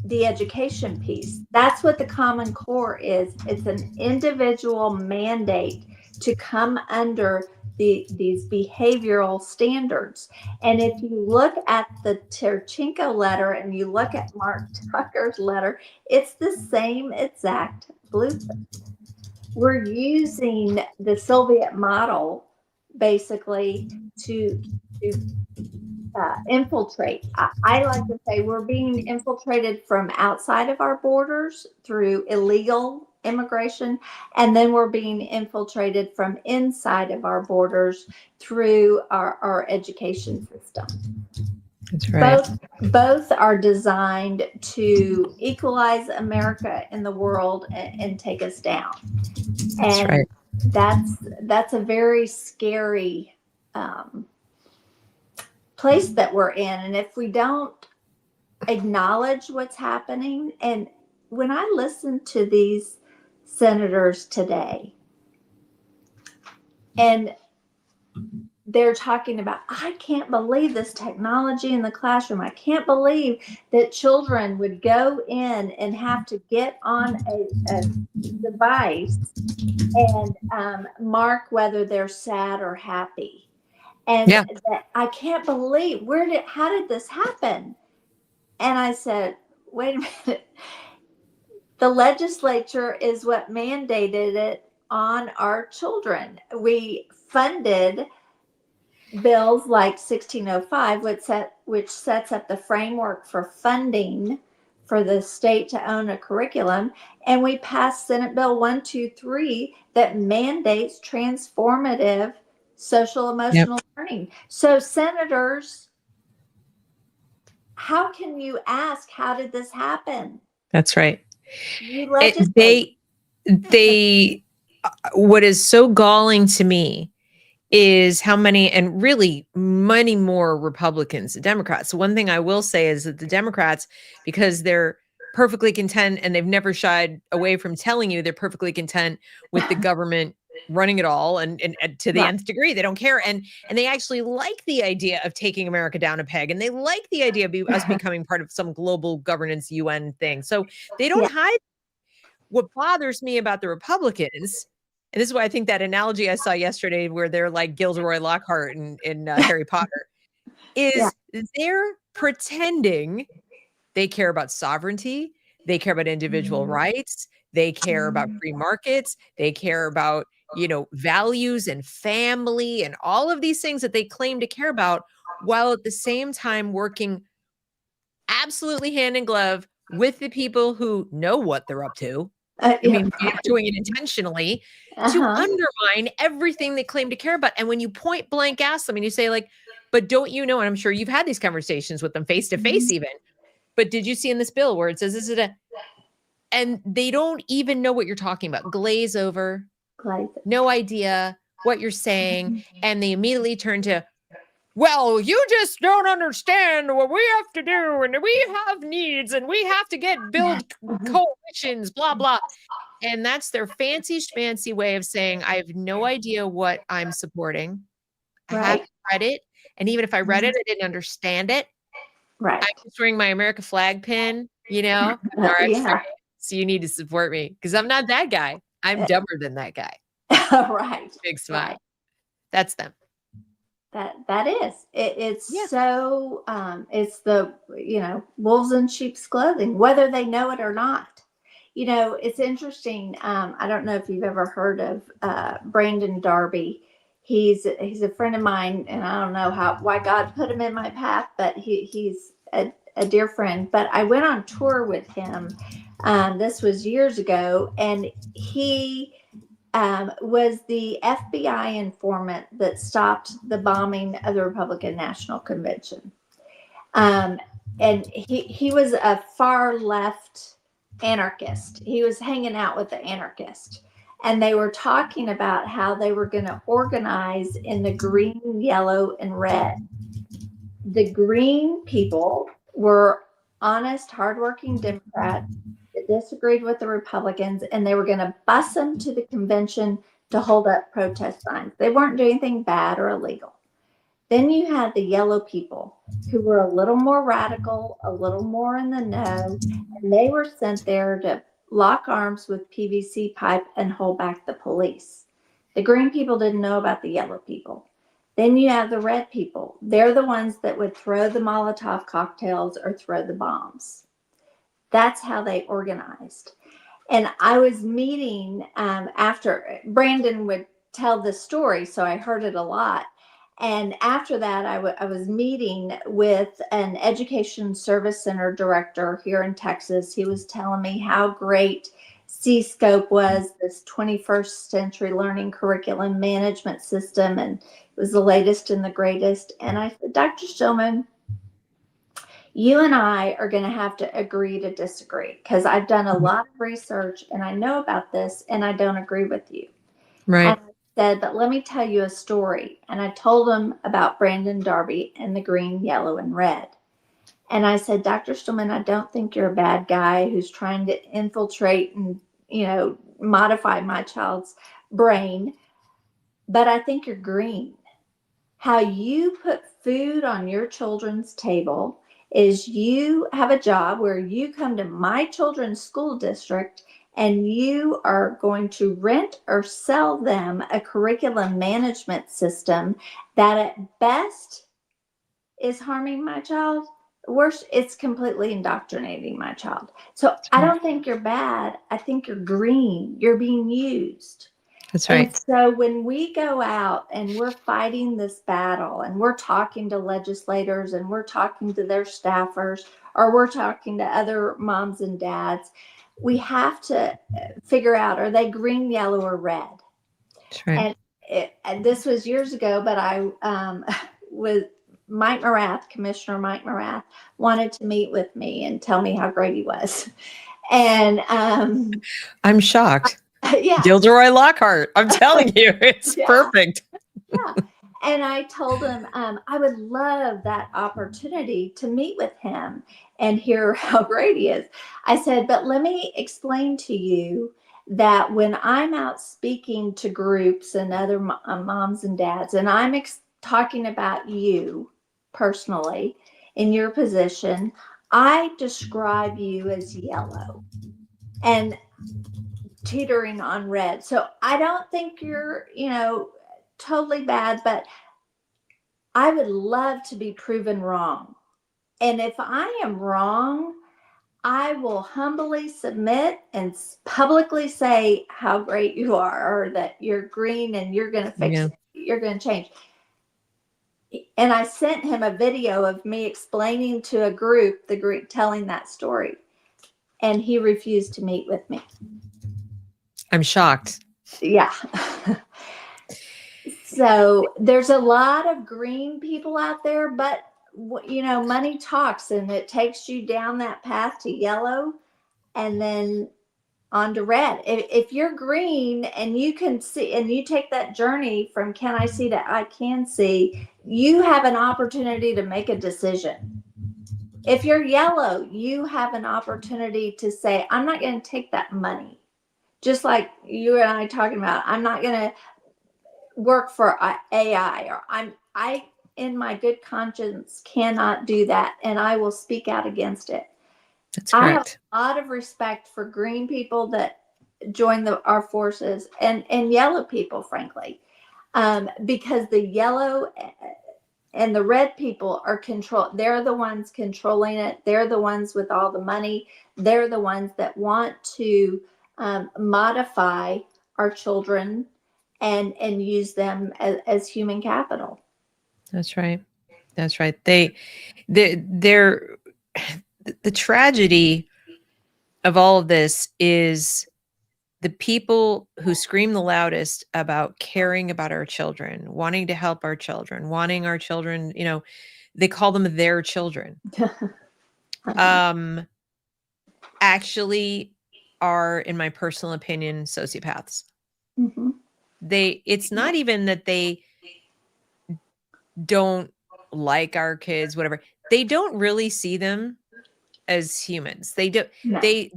the education piece. That's what the Common Core is. It's an individual mandate to come under these behavioral standards. And if you look at the Terchenko letter and you look at Mark Tucker's letter, it's the same exact blueprint. We're using the Soviet model basically to infiltrate. I like to say we're being infiltrated from outside of our borders through illegal immigration, and then we're being infiltrated from inside of our borders through our education system. That's right. Both are designed to equalize America in the world and take us down. That's And right. that's a very scary place that we're in. And if we don't acknowledge what's happening, and when I listen to these senators today, and they're talking about, I can't believe this technology in the classroom. I can't believe that children would go in and have to get on a device and mark whether they're sad or happy. And I can't believe, how did this happen? And I said, wait a minute. The legislature is what mandated it on our children. We funded bills like 1605, which sets up the framework for funding for the state to own a curriculum. And we passed Senate Bill 123 that mandates transformative social emotional learning. So senators, how can you ask, how did this happen? That's right. You legislate. They what is so galling to me is how many, and really many more Republicans than Democrats. So one thing I will say is that the Democrats, because they're perfectly content and they've never shied away from telling you they're perfectly content with the government running it all and to the nth degree, they don't care. And they actually like the idea of taking America down a peg, and they like the idea of us becoming part of some global governance UN thing. So they don't hide. What bothers me about the Republicans, and this is why I think that analogy I saw yesterday where they're like Gilderoy Lockhart in Harry Potter, is they're pretending they care about sovereignty, they care about individual rights, they care about free markets, they care about, values and family and all of these things that they claim to care about, while at the same time working absolutely hand in glove with the people who know what they're up to. I mean, they're doing it intentionally to undermine everything they claim to care about. And when you point blank ask them and you say, like, but don't you know, and I'm sure you've had these conversations with them face to face even, but did you see in this bill where it says this is and they don't even know what you're talking about. Glaze over, no idea what you're saying. And they immediately turn to, well, you just don't understand what we have to do, and we have needs, and we have to build coalitions, blah, blah. And that's their fancy schmancy way of saying, I have no idea what I'm supporting. I haven't read it. And even if I read it, I didn't understand it. I'm just wearing my America flag pin, All right, so you need to support me because I'm not that guy. I'm dumber than that guy. Big smile. That's them. That is it's so it's the wolves in sheep's clothing, whether they know it or not. It's interesting. I don't know if you've ever heard of Brandon Darby. He's a friend of mine, and I don't know why God put him in my path, but he's a dear friend. But I went on tour with him. This was years ago, and he was the FBI informant that stopped the bombing of the Republican National Convention. And he was a far left anarchist. He was hanging out with the anarchist. And they were talking about how they were going to organize in the green, yellow, and red. The green people were honest, hardworking Democrats that disagreed with the Republicans, and they were going to bus them to the convention to hold up protest signs. They weren't doing anything bad or illegal. Then you had the yellow people who were a little more radical, a little more in the know, and they were sent there to lock arms with PVC pipe and hold back the police. The green people didn't know about the yellow people. Then you have the red people. They're the ones that would throw the Molotov cocktails or throw the bombs. That's how they organized. And I was meeting after Brandon would tell the story, so I heard it a lot. And after that, I was meeting with an education service center director here in Texas. He was telling me how great C-Scope was, this 21st century learning curriculum management system, and it was the latest and the greatest. And I said, Dr. Stillman, you and I are going to have to agree to disagree, because I've done a lot of research and I know about this and I don't agree with you. Right. And I said, but let me tell you a story. And I told him about Brandon Darby and the green, yellow, and red. And I said, Dr. Stillman, I don't think you're a bad guy who's trying to infiltrate and, modify my child's brain, but I think you're green. How you put food on your children's table is you have a job where you come to my children's school district and you are going to rent or sell them a curriculum management system that at best is harming my child. Worse, it's completely indoctrinating my child. So I don't think you're bad. I think you're green. You're being used. That's right. And so when we go out and we're fighting this battle and we're talking to legislators and we're talking to their staffers or we're talking to other moms and dads, we have to figure out, are they green, yellow, or red? That's right. And this was years ago, but I was Mike Morath, Commissioner Mike Morath, wanted to meet with me and tell me how great he was. And I'm shocked. yeah. Gilderoy Lockhart. I'm telling you, it's perfect. Yeah. And I told him I would love that opportunity to meet with him and hear how great he is. I said, but let me explain to you that when I'm out speaking to groups and other moms and dads, and I'm talking about you personally in your position, I describe you as yellow and teetering on red. So I don't think you're, totally bad, but I would love to be proven wrong. And if I am wrong, I will humbly submit and publicly say how great you are, or that you're green and you're going to fix it. You're going to change. And I sent him a video of me explaining to a group, the group telling that story. And he refused to meet with me. I'm shocked. Yeah. So there's a lot of green people out there, but money talks, and it takes you down that path to yellow and then on to red. If you're green and you can see, and you take that journey from can I see to I can see, you have an opportunity to make a decision. If you're yellow, you have an opportunity to say, I'm not going to take that money. Just like you and I talking about, I'm not going to work for AI, or I in my good conscience cannot do that, and I will speak out against it. That's correct. I have a lot of respect for green people that join our forces and yellow people, frankly, because the yellow and the red people are they're the ones controlling it. They're the ones with all the money. They're the ones that want to modify our children and use them as human capital. That's right. That's right. They're the tragedy of all of this is the people who scream the loudest about caring about our children, wanting to help our children, wanting our children, they call them their children. Actually are, in my personal opinion, sociopaths. Mm-hmm. It's not even that they don't like our kids, whatever. They don't really see them as humans. They do. No. They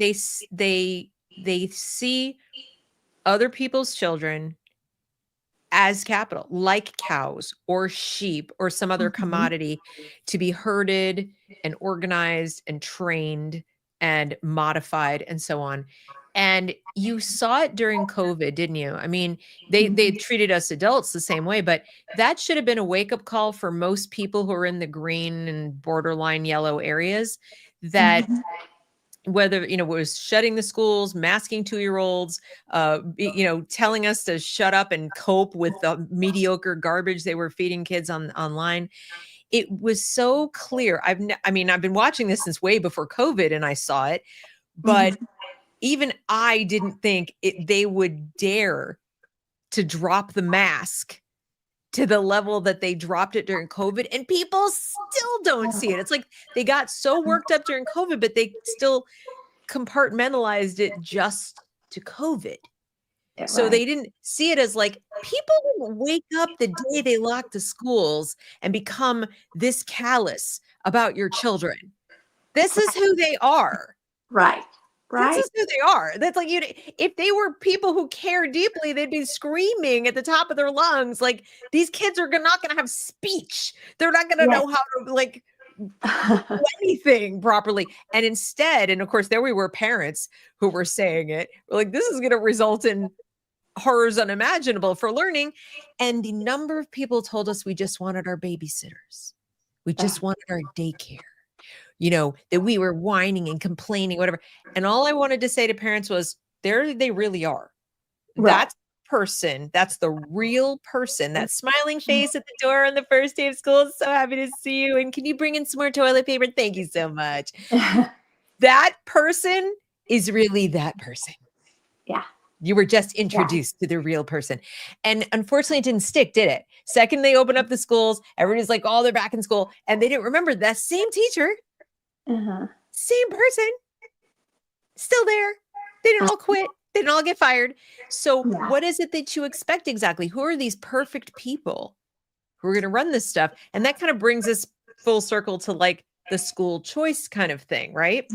see other people's children as capital, like cows or sheep or some other commodity, to be herded and organized and trained and modified and so on. And you saw it during COVID, didn't you? I mean, they treated us adults the same way, but that should have been a wake-up call for most people who are in the green and borderline yellow areas, that whether, it was shutting the schools, masking 2-year-olds, telling us to shut up and cope with the mediocre garbage they were feeding kids online. It was so clear. I've been watching this since way before COVID and I saw it, but even I didn't think they would dare to drop the mask to the level that they dropped it during COVID, and people still don't see it. It's like they got so worked up during COVID, but they still compartmentalized it just to COVID. Yeah, So right. they didn't see it as like, people didn't wake up the day they locked the schools and become this callous about your children. This is who they are. Right. This Right. is who they are. That's like, if they were people who care deeply, they'd be screaming at the top of their lungs, like, these kids are not going to have speech. They're not going to know how to like do anything properly. And instead, and of course, there we were, parents who were saying it. We're like, this is going to result in horrors unimaginable for learning. And the number of people told us we just wanted our babysitters. We just wanted our daycare. That we were whining and complaining, whatever. And all I wanted to say to parents was, there they really are. Right. That's the real person, that smiling face at the door on the first day of school. So happy to see you. And can you bring in some more toilet paper? Thank you so much. That person is really that person. Yeah. You were just introduced to the real person. And unfortunately, it didn't stick, did it? Second, they opened up the schools. Everybody's like, oh, they're back in school. And they didn't remember that same teacher, same person, still there. They didn't all quit. They didn't all get fired. So what is it that you expect exactly? Who are these perfect people who are going to run this stuff? And that kind of brings us full circle to like the school choice kind of thing, right?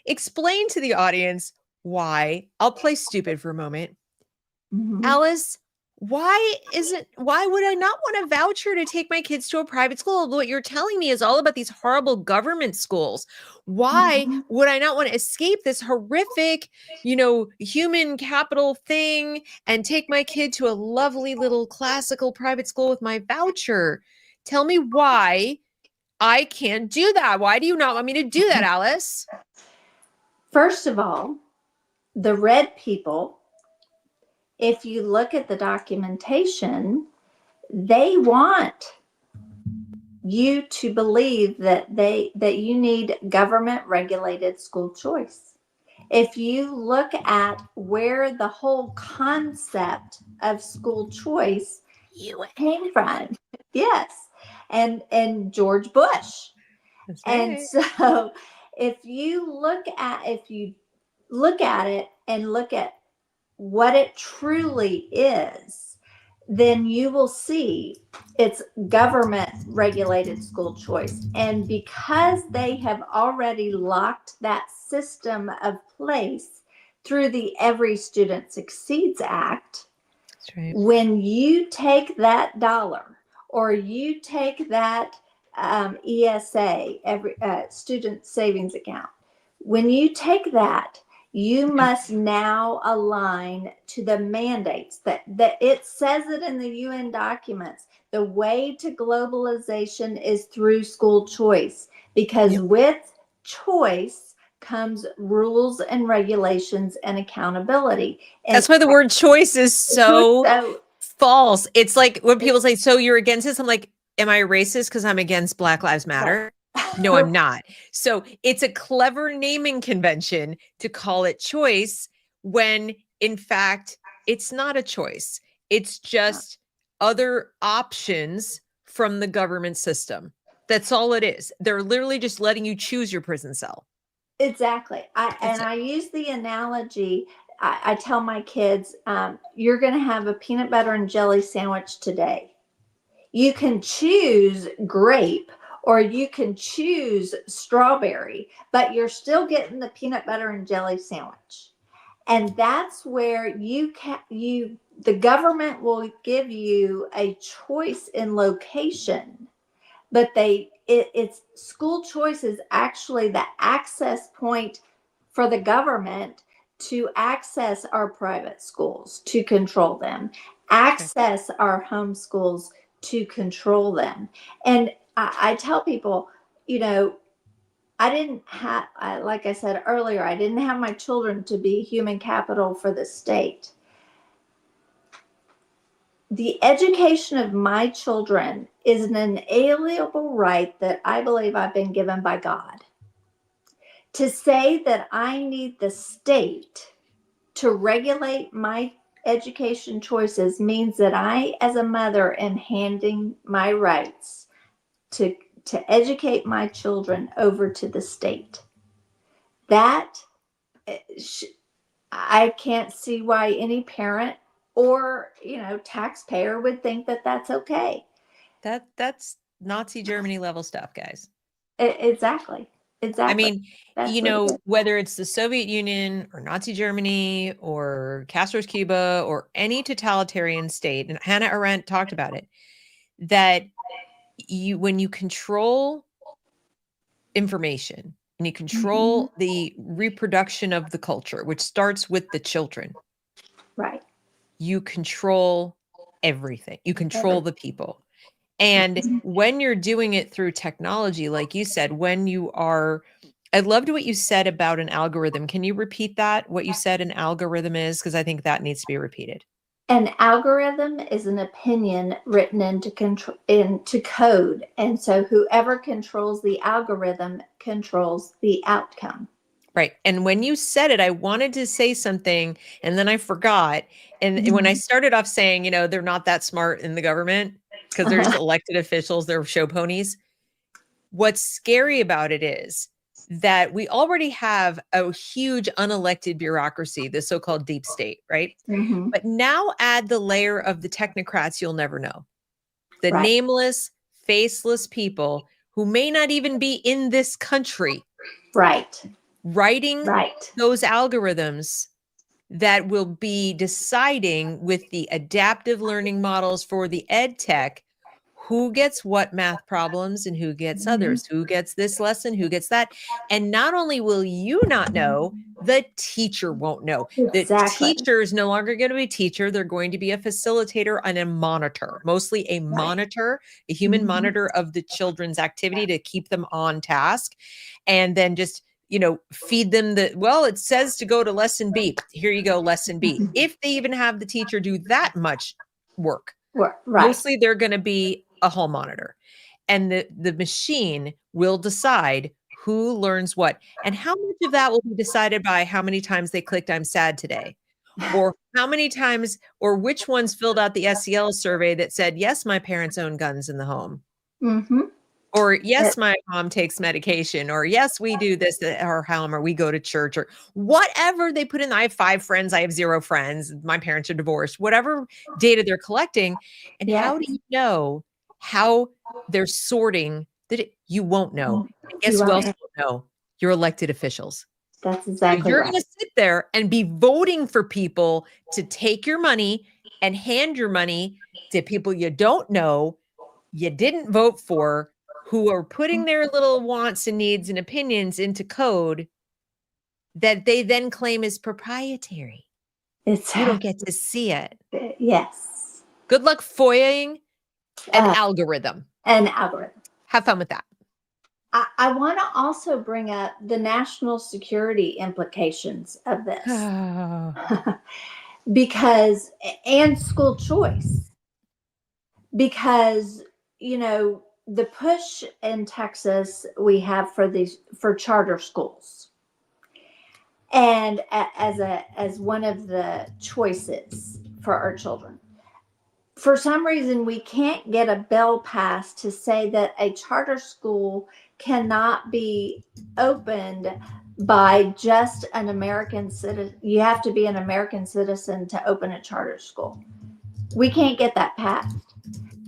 Explain to the audience why. I'll play stupid for a moment. Alice, why would I not want a voucher to take my kids to a private school? What you're telling me is all about these horrible government schools. Why would I not want to escape this horrific, human capital thing and take my kid to a lovely little classical private school with my voucher? Tell me why I can't do that. Why do you not want me to do that, Alice? First of all, the red people, if you look at the documentation, they want you to believe that you need government regulated school choice. If you look at where the whole concept of school choice came from, yes, and George Bush. And so if you look at it and look at what it truly is, then you will see it's government regulated school choice. And because they have already locked that system of place through the Every Student Succeeds Act, that's right. When you take that dollar or you take that ESA, every student savings account, when you take that, you must now align to the mandates that it says it in the UN documents. The way to globalization is through school choice, because with choice comes rules and regulations and accountability. And that's why the word choice is so false. It's like when people say, so you're against this? I'm like, am I a racist because I'm against Black Lives Matter? No, I'm not. So it's a clever naming convention to call it choice when in fact it's not a choice. It's just other options from the government system. That's all it is. They're literally just letting you choose your prison cell. Exactly. I use the analogy. I tell my kids, you're going to have a peanut butter and jelly sandwich today. You can choose grape or you can choose strawberry, but you're still getting the peanut butter and jelly sandwich. And that's where you the government will give you a choice in location, but it's school choice is actually the access point for the government to access our private schools, to control them, access our home schools, to control them. And I tell people, you know, I didn't have, like I said earlier, I didn't have my children to be human capital for the state. The education of my children is an inalienable right that I believe I've been given by God. To say that I need the state to regulate my education choices means that I, as a mother, am handing my rights to educate my children over to the state. That I can't see why any parent or, you know, taxpayer would think that that's okay. That's Nazi Germany level stuff, guys. Exactly. I mean, you know, whether it's the Soviet Union or Nazi Germany or Castro's Cuba or any totalitarian state, and Hannah Arendt talked about it, that when you control information and you control the reproduction of the culture, which starts with the children, right? You control everything. You control the people. And when you're doing it through technology, like you said, I loved what you said about an algorithm. Can you repeat that? What you said an algorithm is? Because I think that needs to be repeated. An algorithm is an opinion written into code. And so whoever controls the algorithm controls the outcome. Right. And when you said it, I wanted to say something and then I forgot. And when I started off saying, you know, they're not that smart in the government because they're just elected officials, they're show ponies. What's scary about it is that we already have a huge unelected bureaucracy, the so-called deep state, right? But now add the layer of the technocrats you'll never know. The nameless, faceless people who may not even be in this country. Writing those algorithms that will be deciding with the adaptive learning models for the ed tech who gets what math problems and who gets others, who gets this lesson, who gets that. And not only will you not know, the teacher won't know. The teacher is no longer going to be a teacher. They're going to be a facilitator and a monitor, mostly a monitor, a human monitor of the children's activity to keep them on task. And then just, you know, feed them it says to go to lesson B. Here you go, lesson B. If they even have the teacher do that much work, mostly they're going to be a hall monitor. And the machine will decide who learns what. And how much of that will be decided by how many times they clicked I'm sad today. Or how many times, or which ones filled out the SEL survey that said, yes, my parents own guns in the home. Or yes, my mom takes medication, or yes, we do this, or or we go to church, or whatever they put in. I have 5 friends. I have 0 friends. My parents are divorced, whatever data they're collecting. And how do you know how they're sorting that? You won't know. And guess who else won't know? Your elected officials. That's exactly You're going to sit there and be voting for people to take your money and hand your money to people you don't know, you didn't vote for, who are putting their little wants and needs and opinions into code that they then claim is proprietary. You don't get to see it. Yes. Good luck FOIAing an algorithm. Have fun with that. I want to also bring up the national security implications of this. Because, and school choice. Because, you know, the push in Texas we have for charter schools, and as one of the choices for our children. For some reason, we can't get a bill passed to say that a charter school cannot be opened by just an American citizen. You have to be an American citizen to open a charter school. We can't get that passed.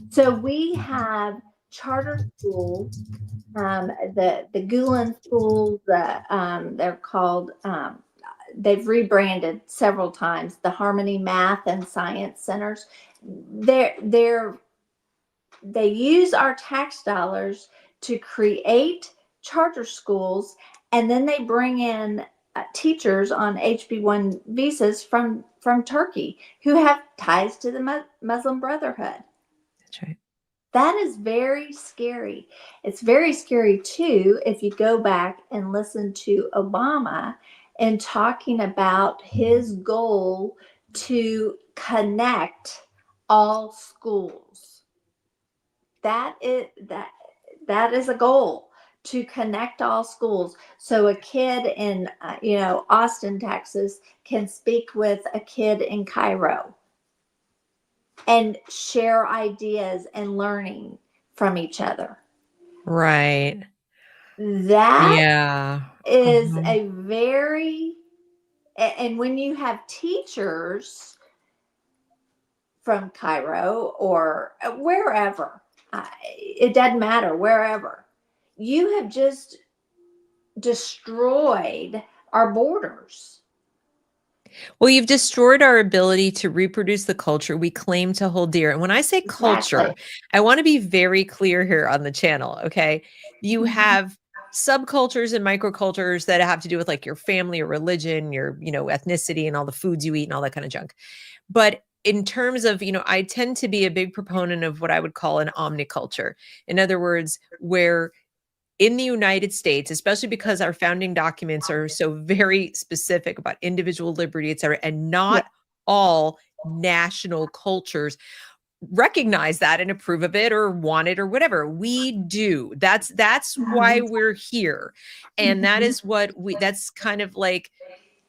So we have charter schools, the Gulen schools, they're called they've rebranded several times, the Harmony Math and Science Centers. They use our tax dollars to create charter schools, and then they bring in teachers on HB1 visas from Turkey who have ties to the Muslim Brotherhood. That's right. That is very scary. It's very scary too if you go back and listen to Obama and talking about his goal to connect all schools. That is a goal, to connect all schools. So a kid in Austin, Texas can speak with a kid in Cairo and share ideas and learning from each other. Right. That Yeah. is a very, and when you have teachers from Cairo or wherever, it doesn't matter, wherever, you have just destroyed our borders. Well, you've destroyed our ability to reproduce the culture we claim to hold dear. And when I say culture, Exactly. I want to be very clear here on the channel. Okay. You have subcultures and microcultures that have to do with like your family or religion, your, ethnicity and all the foods you eat and all that kind of junk. But in terms of, I tend to be a big proponent of what I would call an omniculture. In other words, where in the United States, especially because our founding documents are so very specific about individual liberty, et cetera, and not all national cultures recognize that and approve of it or want it or whatever. We do. That's why we're here. And that is what that's kind of like,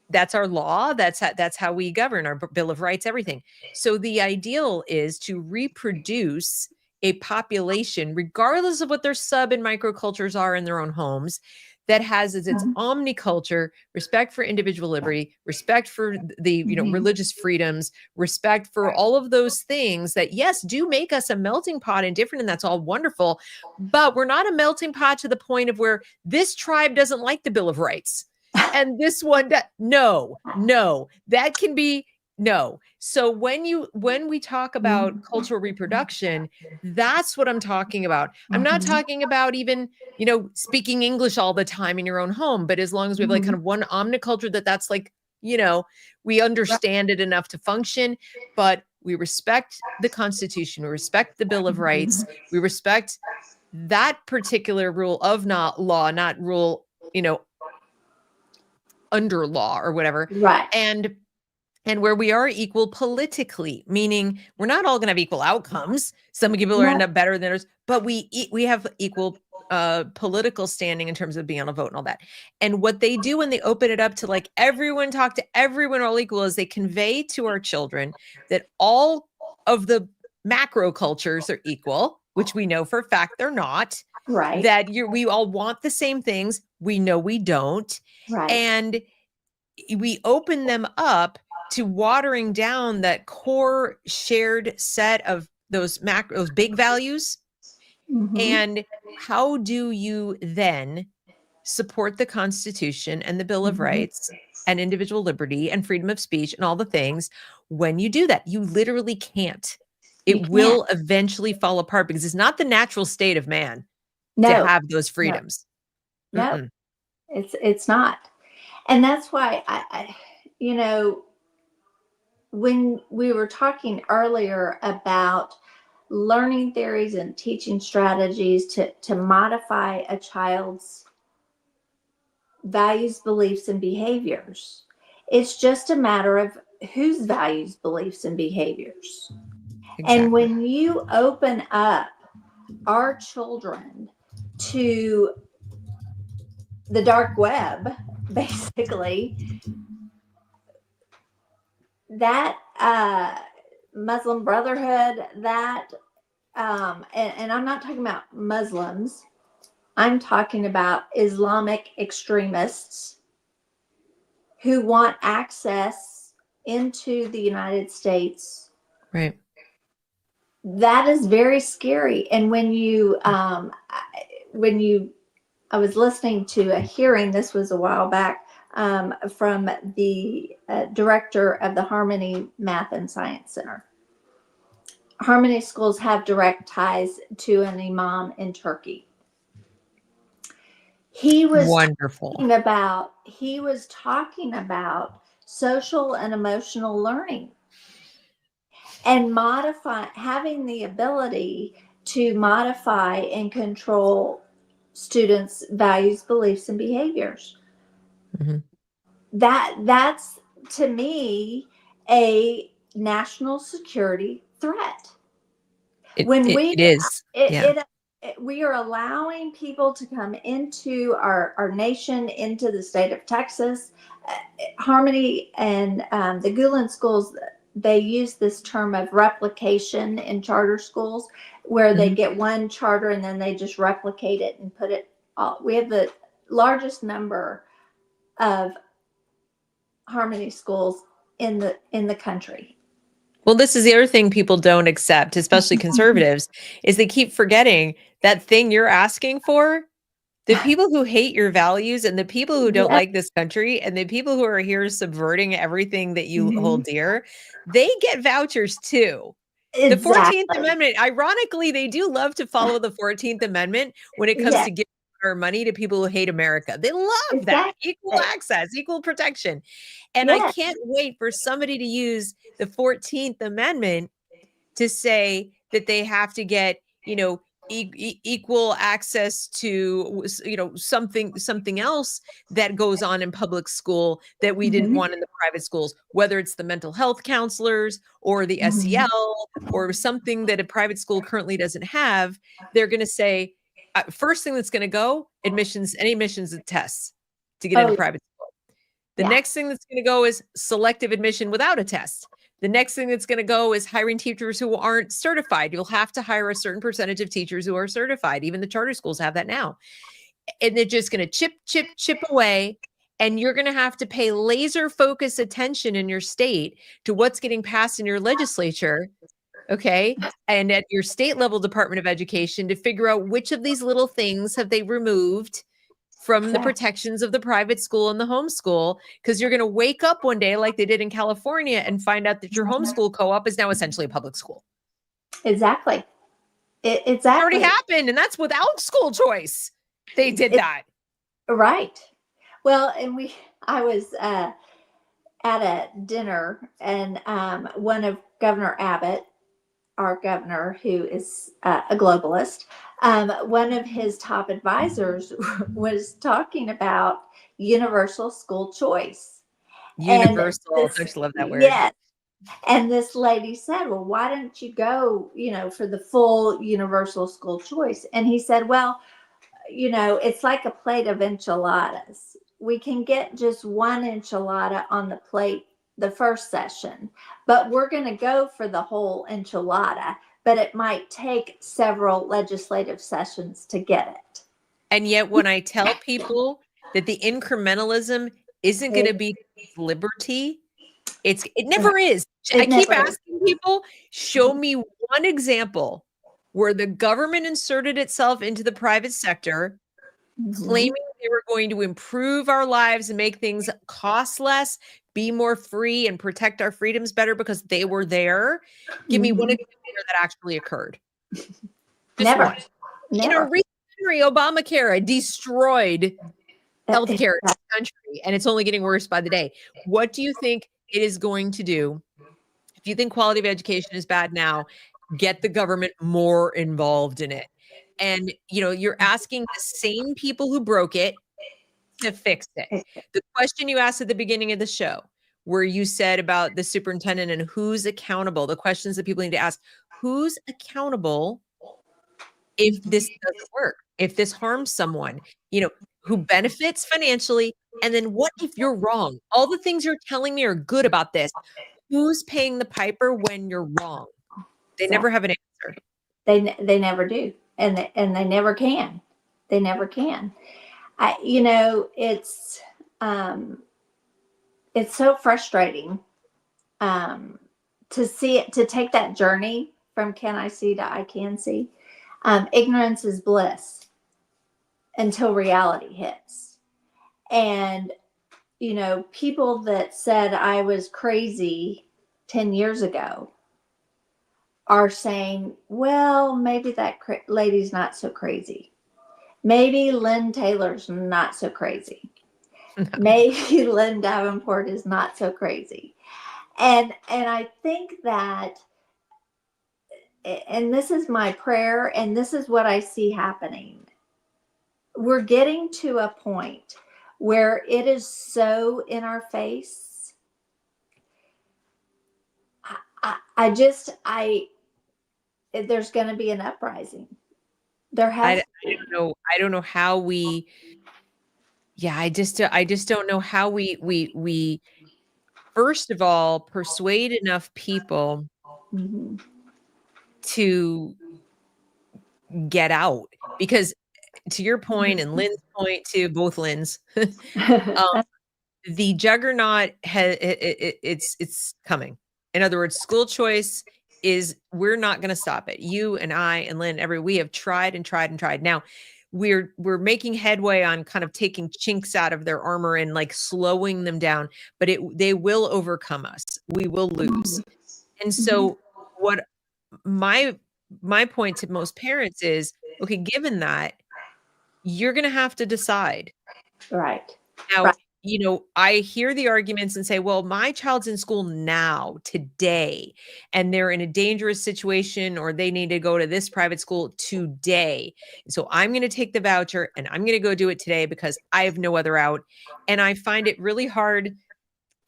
that's our law. That's how we govern our Bill of Rights, everything. So the ideal is to reproduce a population, regardless of what their sub and microcultures are in their own homes, that has as its omniculture respect for individual liberty, respect for the religious freedoms, respect for all of those things that, yes, do make us a melting pot and different, and that's all wonderful. But we're not a melting pot to the point of where this tribe doesn't like the Bill of Rights and this one no, that can be no. So when we talk about cultural reproduction, that's what I'm talking about. I'm not talking about even, speaking English all the time in your own home, but as long as we have like kind of one omniculture that's like, we understand it enough to function, but we respect the Constitution, we respect the Bill of Rights, we respect that particular rule of not law, not rule, under law or whatever. Right. And where we are equal politically, meaning we're not all going to have equal outcomes. Some people are end up better than others, but we have equal political standing in terms of being able to vote and all that. And what they do when they open it up to like everyone, talk to everyone, all equal, is they convey to our children that all of the macro cultures are equal, which we know for a fact they're not. Right. That we all want the same things. We know we don't. Right. And we open them up to watering down that core shared set of those big values. And how do you then support the Constitution and the Bill of Rights and individual liberty and freedom of speech and all the things when you do that? You literally can't. It will eventually fall apart because it's not the natural state of man to have those freedoms. No, it's not. And that's why I when we were talking earlier about learning theories and teaching strategies to modify a child's values, beliefs, and behaviors, it's just a matter of whose values, beliefs, and behaviors. Exactly. And when you open up our children to the dark web, basically, that Muslim Brotherhood, that and I'm not talking about Muslims, I'm talking about Islamic extremists who want access into the United States. Right. That is very scary. And when I was listening to a hearing, this was a while back, from the director of the Harmony Math and Science Center. Harmony schools have direct ties to an imam in Turkey. He was Wonderful. talking about social and emotional learning and having the ability to modify and control students' values, beliefs, and behaviors. Mm-hmm. That's to me a national security threat. It is. We are allowing people to come into our nation, into the state of Texas. Harmony and the Gulen schools, they use this term of replication in charter schools, where they get one charter and then they just replicate it and put it all. We have the largest number of Harmony schools in the country. Well, this is the other thing people don't accept, especially conservatives, is they keep forgetting that thing you're asking for. The people who hate your values and the people who don't like this country and the people who are here subverting everything that you hold dear, they get vouchers too. Exactly. The 14th Amendment, ironically, they do love to follow the 14th Amendment when it comes to giving our money to people who hate America. They love that. Equal access, equal protection. And I can't wait for somebody to use the 14th Amendment to say that they have to get, equal access to, something else that goes on in public school that we didn't want in the private schools, whether it's the mental health counselors or the SEL or something that a private school currently doesn't have. They're going to say, first thing that's going to go, any admissions tests to get into private school. The next thing that's going to go is selective admission without a test. The next thing that's going to go is hiring teachers who aren't certified. You'll have to hire a certain percentage of teachers who are certified. Even the charter schools have that now. And they're just going to chip away. And you're going to have to pay laser focus attention in your state to what's getting passed in your legislature. Okay. And at your state level Department of Education to figure out which of these little things have they removed from the protections of the private school and the homeschool, because you're going to wake up one day like they did in California and find out that your homeschool co-op is now essentially a public school. Exactly. It already happened, and that's without school choice. They did that. Right. Well, and I was at a dinner, and one of Governor Abbott, our governor, who is a globalist, one of his top advisors was talking about universal school choice. Universal. I just love that word. Yes. And this lady said, well, why don't you go, for the full universal school choice? And he said, well, it's like a plate of enchiladas. We can get just one enchilada on the plate the first session, but we're going to go for the whole enchilada, but it might take several legislative sessions to get it. And yet when I tell people that the incrementalism isn't going to be liberty, it never is. I keep asking people, show me one example where the government inserted itself into the private sector, claiming they were going to improve our lives and make things cost less, be more free, and protect our freedoms better because they were there. Give me one example where that actually occurred. Never. One. In a recent history, Obamacare destroyed healthcare in this country, and it's only getting worse by the day. What do you think it is going to do? If you think quality of education is bad now, get the government more involved in it. And, you're asking the same people who broke it to fix it. The question you asked at the beginning of the show, where you said about the superintendent and who's accountable, the questions that people need to ask, who's accountable if this doesn't work, if this harms someone, who benefits financially? And then what if you're wrong? All the things you're telling me are good about this. Who's paying the piper when you're wrong? They never have an answer. They never do. And they never can. They never can. It's so frustrating to see it, to take that journey from can I see to I can see. Ignorance is bliss until reality hits. And people that said I was crazy 10 years ago are saying, well, maybe that lady's not so crazy. Maybe Lynn Taylor's not so crazy. Maybe Lynn Davenport is not so crazy. And I think that, and this is my prayer, and this is what I see happening. We're getting to a point where it is so in our face. There's going to be an uprising. There has. I don't know. I don't know how we. Yeah, I just don't know how we first of all persuade enough people Mhm. to get out, because to your point and Lynn's point too, both Lynn's, the juggernaut it's coming. In other words, school choice we're not going to stop it. You and I and Lynn, we have tried and tried and tried. Now we're making headway on kind of taking chinks out of their armor and like slowing them down, but they will overcome us. We will lose. And so what my point to most parents is, okay, given that, you're going to have to decide. Right. Now, I hear the arguments and say, well, my child's in school now, today, and they're in a dangerous situation, or they need to go to this private school today. So I'm going to take the voucher and I'm going to go do it today because I have no other out. And I find it really hard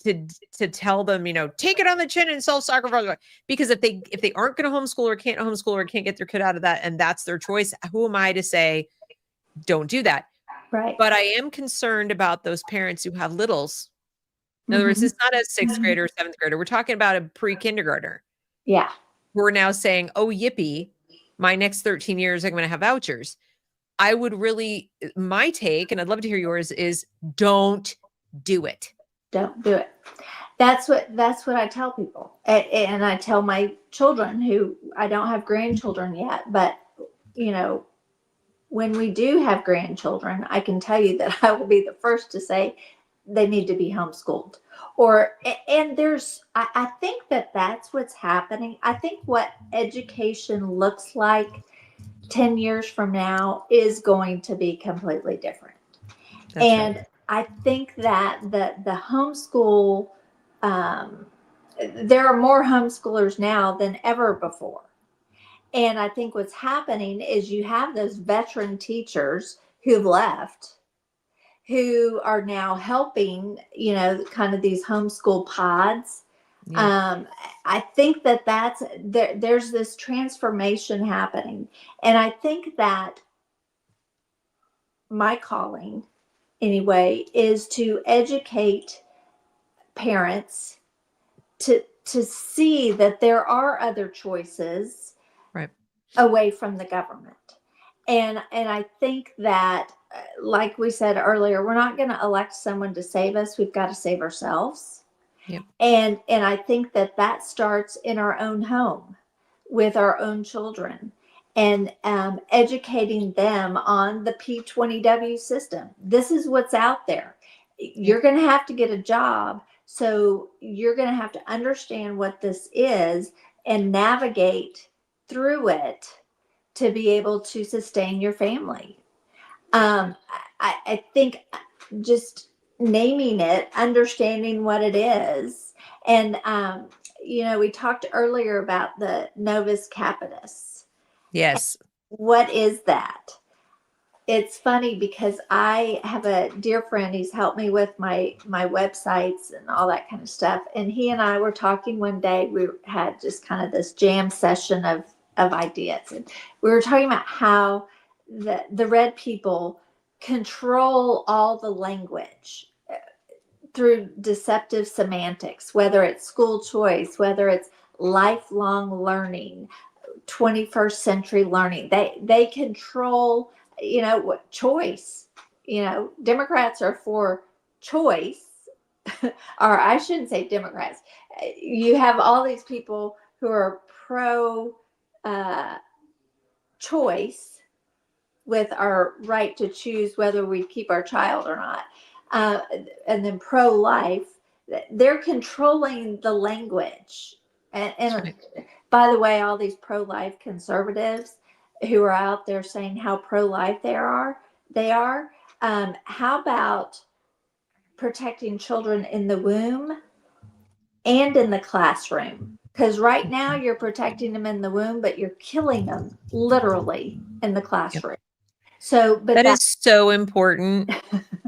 to tell them, take it on the chin and self-sacrifice, because if they aren't going to homeschool or can't get their kid out of that, and that's their choice, who am I to say don't do that? Right. But I am concerned about those parents who have littles. In other words, it's not a sixth grader or seventh grader. We're talking about a pre-kindergartner. Yeah. We're now saying, oh, yippee, my next 13 years, I'm going to have vouchers. I would really, my take, and I'd love to hear yours, is don't do it. Don't do it. That's what I tell people. And I tell my children, who I don't have grandchildren yet, but when we do have grandchildren, I can tell you that I will be the first to say they need to be homeschooled. And I think that's what's happening. I think what education looks like 10 years from now is going to be completely different. That's and right. I think that the homeschool, there are more homeschoolers now than ever before. And I think what's happening is you have those veteran teachers who've left, who are now helping, kind of these homeschool pods. Yeah. I think there's this transformation happening. And I think that my calling, anyway, is to educate parents to see that there are other choices, Right. away from the government. And I think that, like we said earlier, we're not going to elect someone to save us. We've got to save ourselves. Yep. And I think that starts in our own home with our own children, and educating them on the P20W system. This is what's out there. You're going to have to get a job. So you're going to have to understand what this is and navigate through it to be able to sustain your family. I think just naming it, understanding what it is. And, we talked earlier about the Novus Capitis. Yes. What is that? It's funny because I have a dear friend. He's helped me with my websites and all that kind of stuff. And he and I were talking one day. We had just kind of this jam session of ideas. And we were talking about how the red people control all the language through deceptive semantics, whether it's school choice, whether it's lifelong learning, 21st century learning. They control, what choice. Democrats are for choice, or I shouldn't say Democrats. You have all these people who are pro choice, with our right to choose whether we keep our child or not. uh, and then pro-life, they're controlling the language. And Right. by the way, all these pro-life conservatives who are out there saying how pro-life they are. How about protecting children in the womb and in the classroom? Because right now you're protecting them in the womb, but you're killing them literally in the Yep. classroom. So, but That is so important.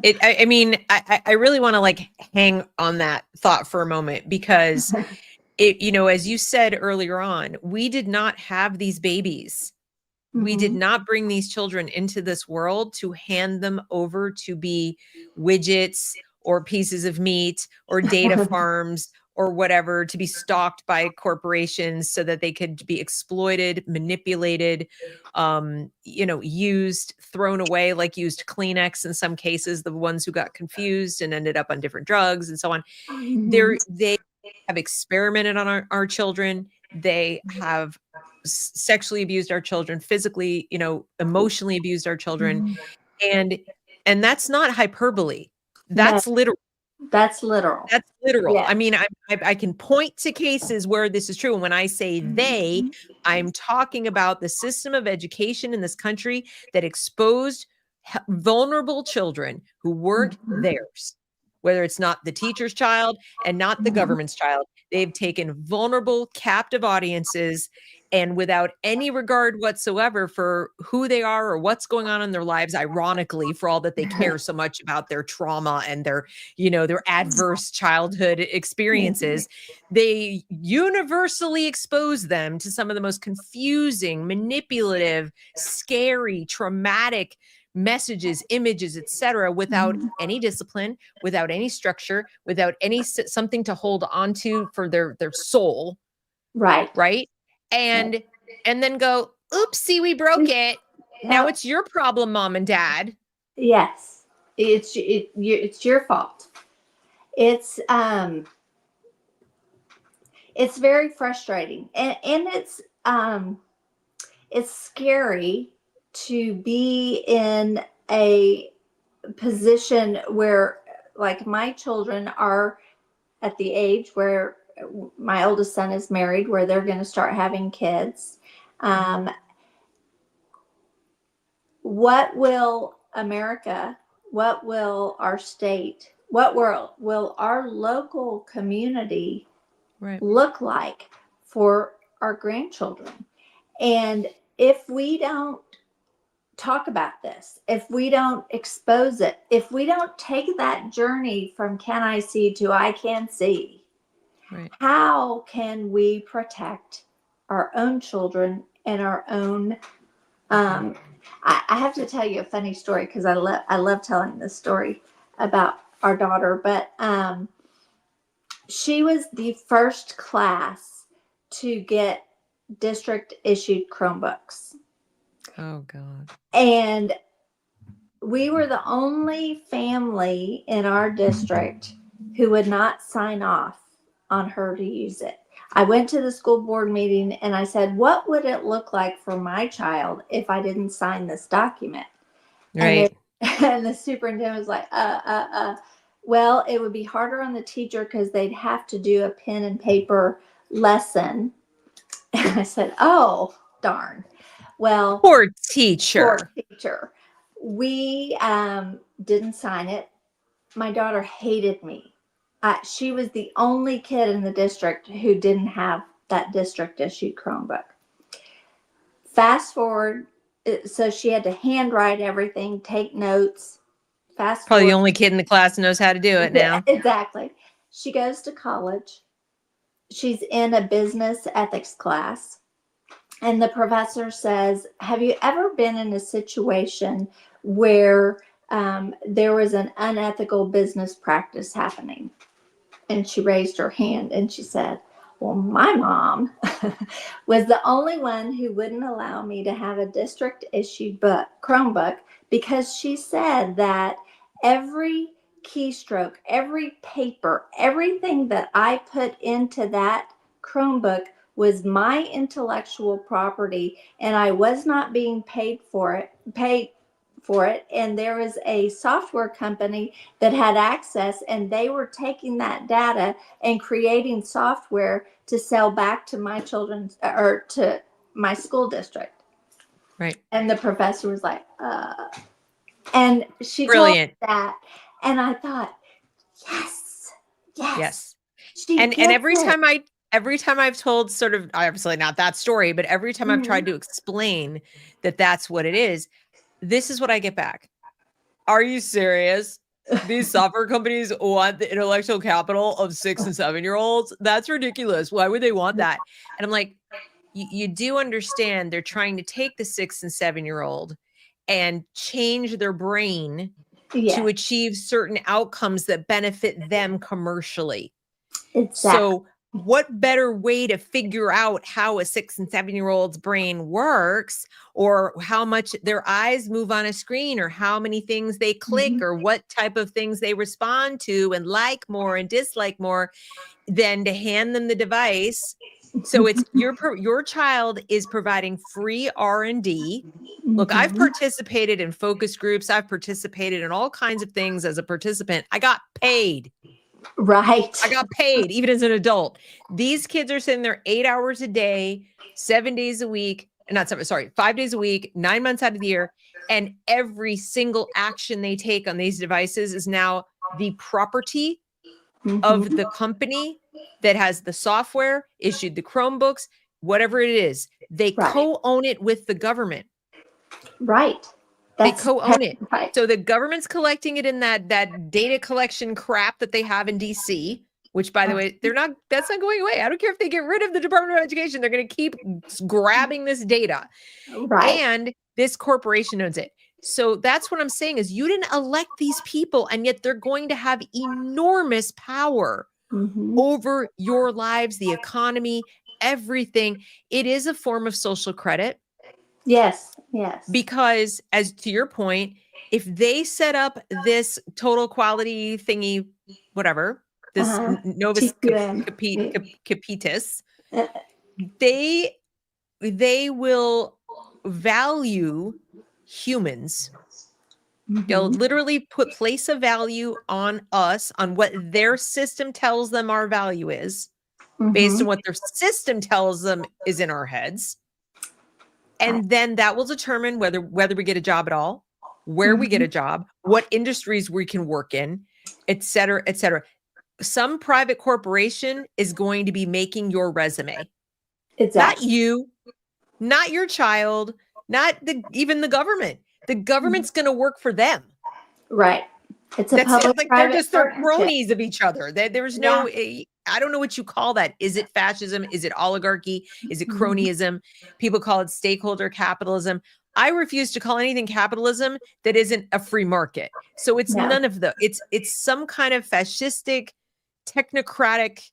I mean, I really want to like hang on that thought for a moment because as you said earlier on, we did not have these babies. We did Mhm. not bring these children into this world to hand them over to be widgets or pieces of meat or data farms or whatever, to be stalked by corporations so that they could be exploited, manipulated, used, thrown away like used Kleenex in some cases, the ones who got confused and ended up on different drugs and so on. Mhm. They have experimented on our children. They have sexually abused our children, physically, emotionally abused our children. Mhm. And that's not hyperbole. No, That's literal. that's literal. That's literal. I Yes. mean, I can point to cases where this is true. And when I say they, Mhm. I'm talking about the system of education in this country that exposed vulnerable children who weren't theirs, whether it's not the teacher's child and not the Mhm. government's child. They've taken vulnerable, captive audiences and without any regard whatsoever for who they are or what's going on in their lives, ironically, for all that they care so much about their trauma and their adverse childhood experiences, they universally expose them to some of the most confusing, manipulative, scary, traumatic messages, images, etc., without any discipline, without any structure, without any something to hold on to for their soul, Right. right? And then go, oopsie, we broke it. Now Yep. it's your problem, mom and dad. Yes. It's your fault. It's it's very frustrating, and it's scary to be in a position where, like, my children are at the age where my oldest son is married, where they're going to start having kids. Um, what will America, what will our state, what will our local community Right. look like for our grandchildren? And if we don't talk about this, if we don't expose it, if we don't take that journey from can I see to I can see, Right. how can we protect our own children and our own I have to tell you a funny story because I love telling this story about our daughter, but she was the first class to get district issued Chromebooks. Oh God. And we were the only family in our district who would not sign off on her to use it. I went to the school board meeting and I said, what would it look like for my child if I didn't sign this document? And Right. and the superintendent was like, well, it would be harder on the teacher because they'd have to do a pen and paper lesson. And I said, oh, darn. Well, Poor poor teacher. teacher. We didn't sign it. My daughter hated me. She was the only kid in the district who didn't have that district issued Chromebook. Fast forward, so she had to handwrite everything, take notes. Fast Probably the forward. only kid in the class knows how to do it now. Exactly. She goes to college. She's in a business ethics class. And the professor says, have you ever been in a situation where there was an unethical business practice happening? And she raised her hand and she said, well, my mom was the only one who wouldn't allow me to have a district issued Chromebook because she said that every keystroke, every paper, everything that I put into that Chromebook was my intellectual property and I was not being paid for it. And there was a software company that had access, and they were taking that data and creating software to sell back to my children's or to my school district. Right. And the professor was like, and she Brilliant. told me that. And I thought, yes. And every time I've told sort of, obviously not that story, but every time I've tried to explain that that's what it is, this is what I get back. Are you serious? These software companies want the intellectual capital of 6 and 7-year-olds? That's ridiculous. Why would they want that? And I'm like, you do understand they're trying to take the 6 and 7-year-old and change their brain to achieve certain outcomes that benefit them commercially. Exactly. So what better way to figure out how a 6 and 7-year-old's brain works, or how much their eyes move on a screen, or how many things they click, or what type of things they respond to and like more and dislike more, than to hand them the device. So it's your child is providing free R&D. Look, I've participated in focus groups. I've participated in all kinds of things as a participant. I got paid. Right. I got paid even as an adult. These kids are sitting there 8 hours a day, 7 days a week, 5 days a week, 9 months out of the year. And every single action they take on these devices is now the property of the company that has the software, issued the Chromebooks, whatever it is. They co-own it with the government. Right. They co-own it. Right. So the government's collecting it in that data collection crap that they have in DC, which, by the way, that's not going away. I don't care if they get rid of the Department of Education. They're going to keep grabbing this data. Right. And this corporation owns it. So that's what I'm saying is you didn't elect these people, and yet they're going to have enormous power over your lives, the economy, everything. It is a form of social credit. Yes. Because, as to your point, if they set up this total quality thingy, whatever, this Novus Capitis, they will value humans. They'll literally place a value on us, on what their system tells them our value is, based on what their system tells them is in our heads. And then that will determine whether we get a job at all, where we get a job, what industries we can work in, et cetera, et cetera. Some private corporation is going to be making your resume. Exactly. Not you, not your child, not even the government. The government's going to work for them. Right. It's a public-private they're just cronies of each other. There's no... I don't know what you call that. Is it fascism? Is it oligarchy? Is it cronyism? People call it stakeholder capitalism. I refuse to call anything capitalism that isn't a free market. So it's none of the. It's some kind of fascistic, technocratic.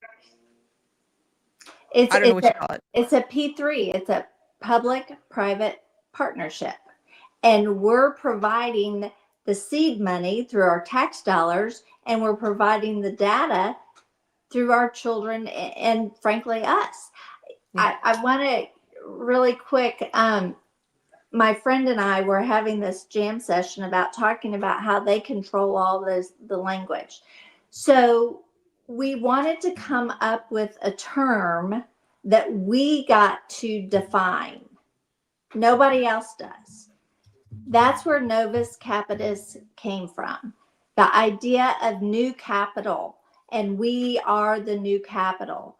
I don't know what you call it. It's a P3. It's a public-private partnership, and we're providing the seed money through our tax dollars, and we're providing the data through our children and frankly us. I want to really quick, my friend and I were having this jam session about talking about how they control all the language. So we wanted to come up with a term that we got to define. Nobody else does. That's where Novus Capitis came from. The idea of new capital. And we are the new capital.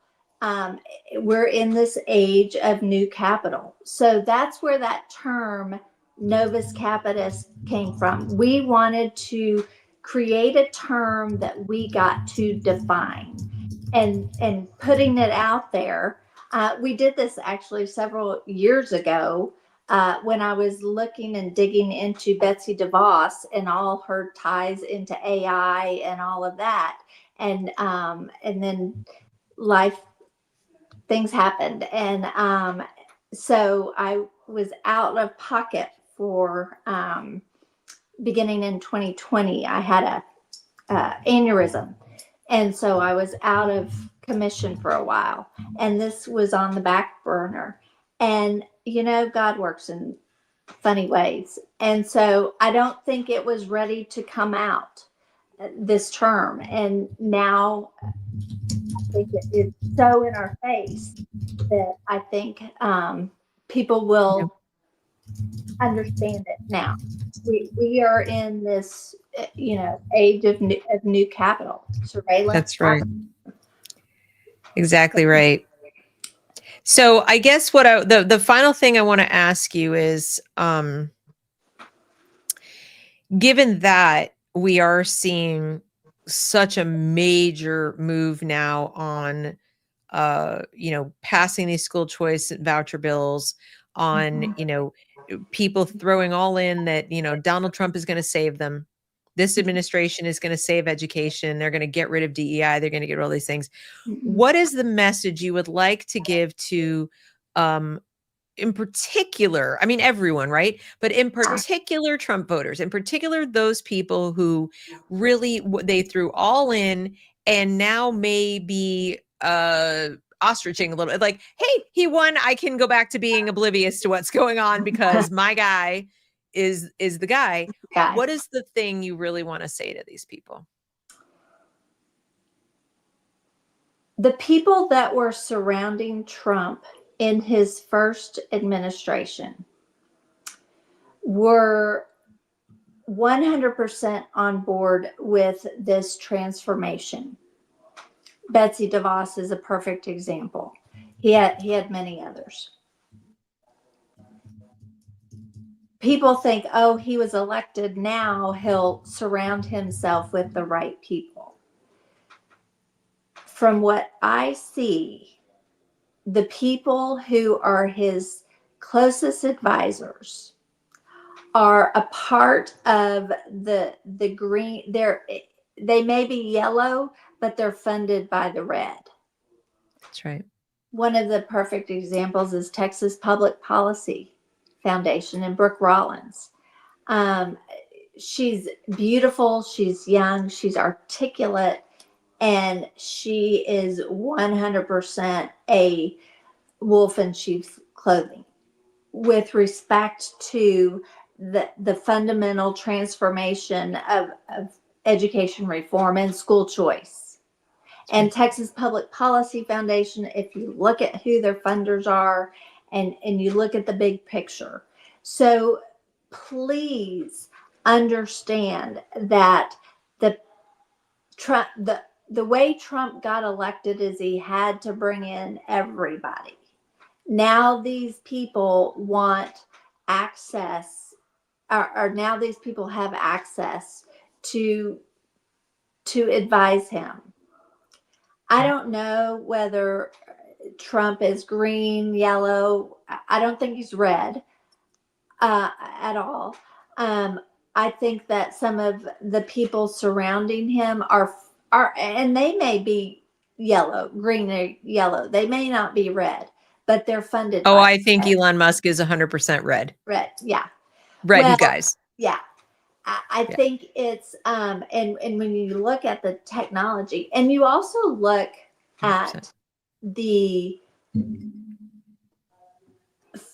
We're in this age of new capital. So that's where that term Novus Capitis came from. We wanted to create a term that we got to define, and putting it out there. We did this actually several years ago when I was looking and digging into Betsy DeVos and all her ties into AI and all of that. And then things happened. And so I was out of pocket for beginning in 2020. I had a aneurysm. And so I was out of commission for a while. And this was on the back burner. And, God works in funny ways. And so I don't think it was ready to come out this term. And now I think it's so in our face that I think people will understand it now. We are in this, age of new capital surveillance. That's right. Exactly right. So I guess what the final thing I want to ask you is, given that we are seeing such a major move now on, passing these school choice voucher bills, on, people throwing all in that, Donald Trump is going to save them. This administration is going to save education. They're going to get rid of DEI. They're going to get rid of all these things. What is the message you would like to give to, in particular, I mean, everyone, right? But in particular, Trump voters, in particular, those people who really, they threw all in and now may be ostriching a little bit, like, hey, he won. I can go back to being oblivious to what's going on because my guy is the guy. What is the thing you really want to say to these people? The people that were surrounding Trump in his first administration were 100% on board with this transformation. Betsy DeVos is a perfect example. He had many others. People think, oh, he was elected, now he'll surround himself with the right people. From what I see, the people who are his closest advisors are a part of the green. They may be yellow, but they're funded by the red. That's right. One of the perfect examples is Texas Public Policy Foundation and Brooke Rollins. She's beautiful, she's young, she's articulate, and she is 100% a wolf in sheep's clothing with respect to the fundamental transformation of education reform and school choice. And Texas Public Policy Foundation, if you look at who their funders are and you look at the big picture. So please understand that the way Trump got elected is he had to bring in everybody. Now these people want access, or now these people have access to advise him. I don't know whether Trump is green, yellow. I don't think he's red at all. I think that some of the people surrounding him are, and they may be yellow, green or yellow. They may not be red, but they're funded. Oh, I think Elon Musk is 100% red. Red, yeah. Red, you guys. Yeah. I think it's, and when you look at the technology, and you also look 100%. At the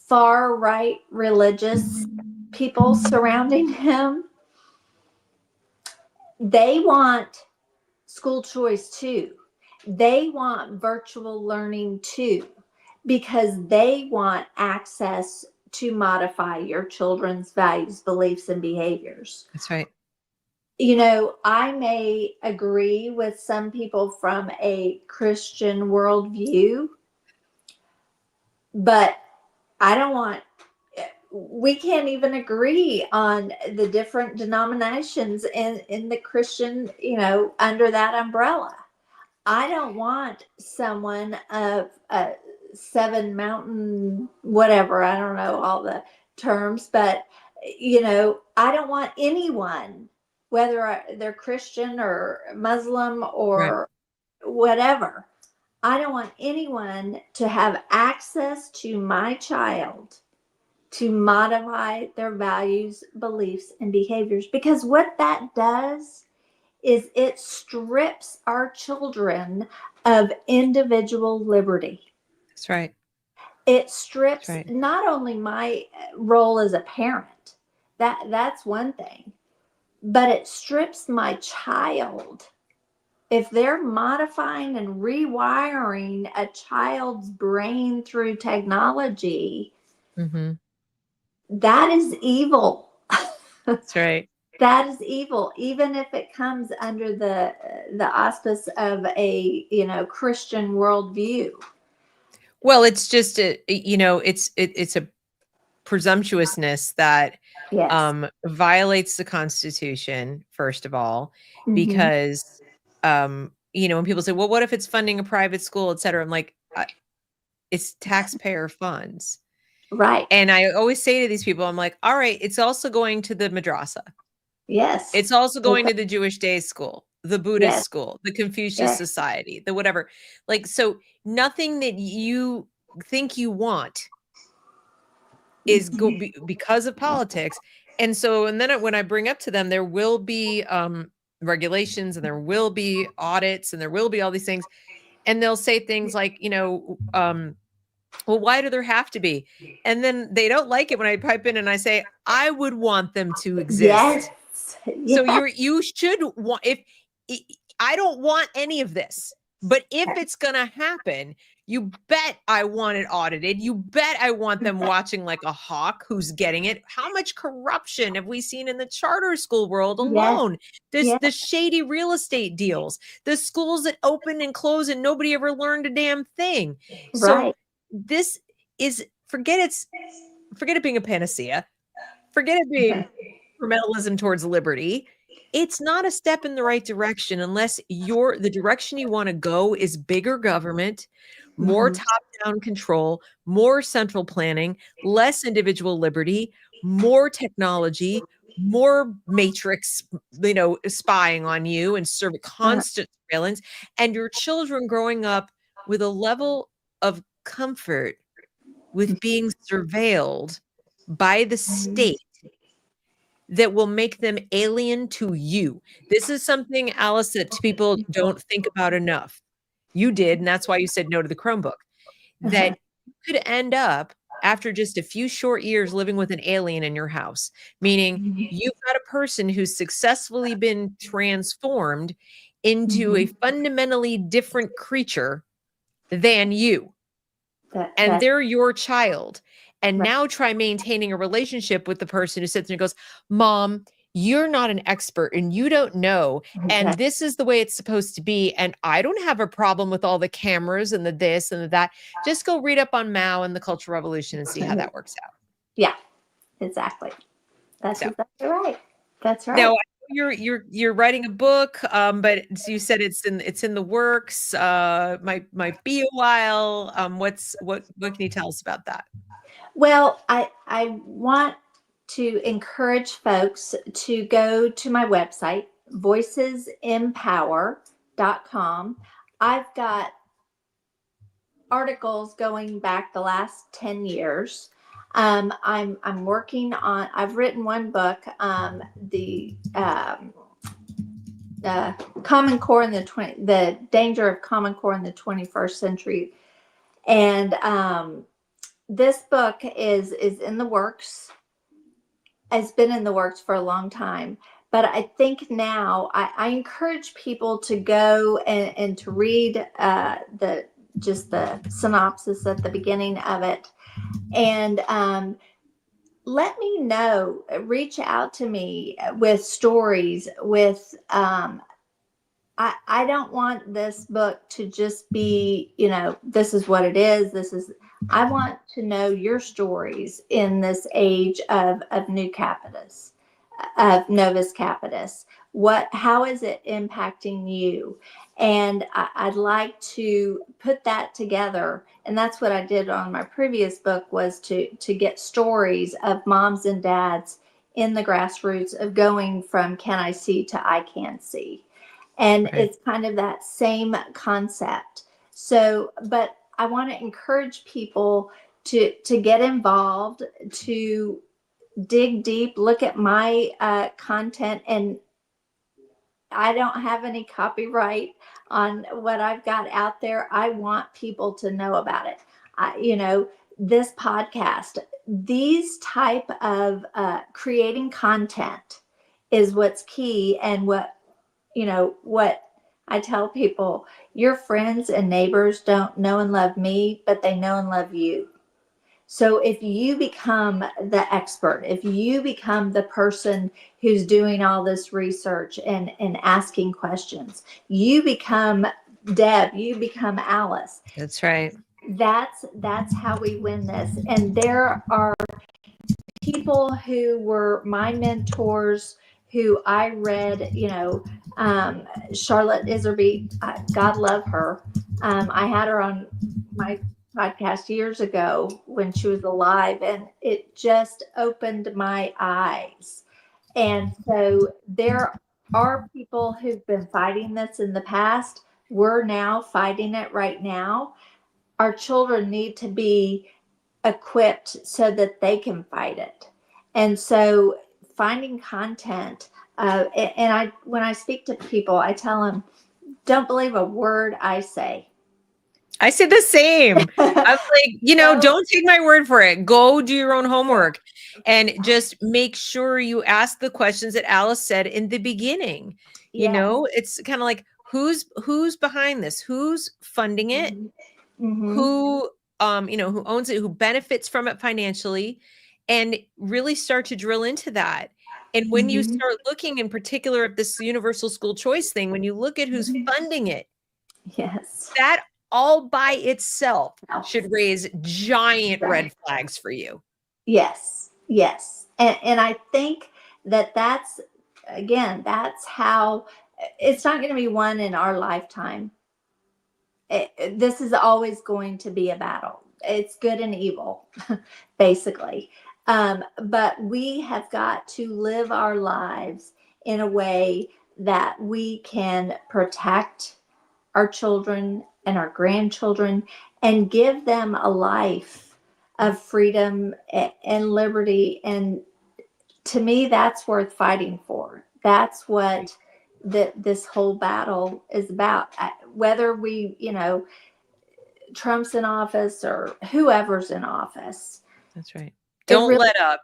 far right religious people surrounding him, they want school choice too. They want virtual learning too, because they want access to modify your children's values, beliefs, and behaviors. That's right. I may agree with some people from a Christian worldview, but we can't even agree on the different denominations in the Christian, under that umbrella. I don't want someone of Seven Mountain, whatever, I don't know all the terms, but, I don't want anyone, whether they're Christian or Muslim or whatever, I don't want anyone to have access to my child to modify their values, beliefs, and behaviors. Because what that does is it strips our children of individual liberty. That's right. It strips not only my role as a parent, that's one thing. But it strips my child. If they're modifying and rewiring a child's brain through technology, Mm-hmm. that is evil. That's right. That is evil, even if it comes under the auspice of a Christian worldview. Well, it's just it's a presumptuousness that Yes. violates the Constitution, first of all, Mm-hmm. because when people say, well, what if it's funding a private school, et cetera? I'm like, it's taxpayer funds. Right. And I always say to these people, I'm like, all right, it's also going to the madrasa. Yes. It's also going to the Jewish day school, the Buddhist Yes. school, the Confucius Yes. Society, the whatever. Like, so nothing that you think you want is because of politics. And so, and then when I bring up to them, there will be regulations and there will be audits and there will be all these things. And they'll say things like, well, why do there have to be? And then they don't like it when I pipe in and I say, I would want them to exist. Yes. So Yes. you should want, if I don't want any of this, but if it's going to happen, you bet I want it audited. You bet I want them watching like a hawk who's getting it. How much corruption have we seen in the charter school world Yes. alone? The shady real estate deals, the schools that open and close and nobody ever learned a damn thing. So Right. this is, forget it being a panacea. Forget it being incrementalism towards liberty. It's not a step in the right direction unless the direction you want to go is bigger government, more Mhm. top-down control, more central planning, less individual liberty, more technology, more matrix, spying on you and constant surveillance, and your children growing up with a level of comfort with being surveilled by the state that will make them alien to you. This is something, Alice, that people don't think about enough. You did, and that's why you said no to the Chromebook. That you could end up after just a few short years living with an alien in your house, meaning you've got a person who's successfully been transformed into a fundamentally different creature than you. And they're your child. And now try maintaining a relationship with the person who sits there and goes, Mom, you're not an expert and you don't know. And this is the way it's supposed to be. And I don't have a problem with all the cameras and the this and the that. Just go read up on Mao and the Cultural Revolution and see how that works out. Yeah, exactly. That's exactly right. That's right. Now you're writing a book, but you said it's in the works. Might be a while. What can you tell us about that? Well, I want to encourage folks to go to my website, voicesempower.com. I've got articles going back the last 10 years. I'm working on, I've written one book, the Common Core in the danger of Common Core in the 21st century. And this book is in the works. It's been in the works for a long time. But I think now I encourage people to go and to read the synopsis at the beginning of it. And let me know, reach out to me with stories, with I don't want this book to just be, this is what it is. I want to know your stories in this age of New Capitis, of Novus Capitis. How is it impacting you? And I'd like to put that together. And that's what I did on my previous book, was to get stories of moms and dads in the grassroots of going from can I see to I can see. And it's kind of that same concept. So, but I want to encourage people to get involved, to dig deep, look at my content. And I don't have any copyright on what I've got out there. I want people to know about it. This podcast, these type of creating content is what's key. And what I tell people, your friends and neighbors don't know and love me, but they know and love you. So if you become the expert, if you become the person who's doing all this research and asking questions, you become Deb, you become Alice. That's right. That's how we win this. And there are people who were my mentors who I read, Charlotte Iserby, God love her. I had her on my podcast years ago when she was alive, and it just opened my eyes. And so there are people who've been fighting this in the past. We're now fighting it right now. Our children need to be equipped so that they can fight it. And so finding content, and when I speak to people, I tell them, don't believe a word I say. I say the same. I'm like, don't take my word for it. Go do your own homework and just make sure you ask the questions that Alice said in the beginning. It's kind of like, who's behind this? Who's funding it? Mm-hmm. Who owns it, who benefits from it financially, and really start to drill into that. And when you start looking in particular at this universal school choice thing, when you look at who's funding it, yes, that all by itself should raise giant red flags for you. Yes. And I think that's how it's not going to be won in our lifetime. This is always going to be a battle. It's good and evil, basically. But we have got to live our lives in a way that we can protect our children and our grandchildren and give them a life of freedom and liberty. And to me, that's worth fighting for. That's what this whole battle is about. Whether Trump's in office or whoever's in office. That's right. Don't let up.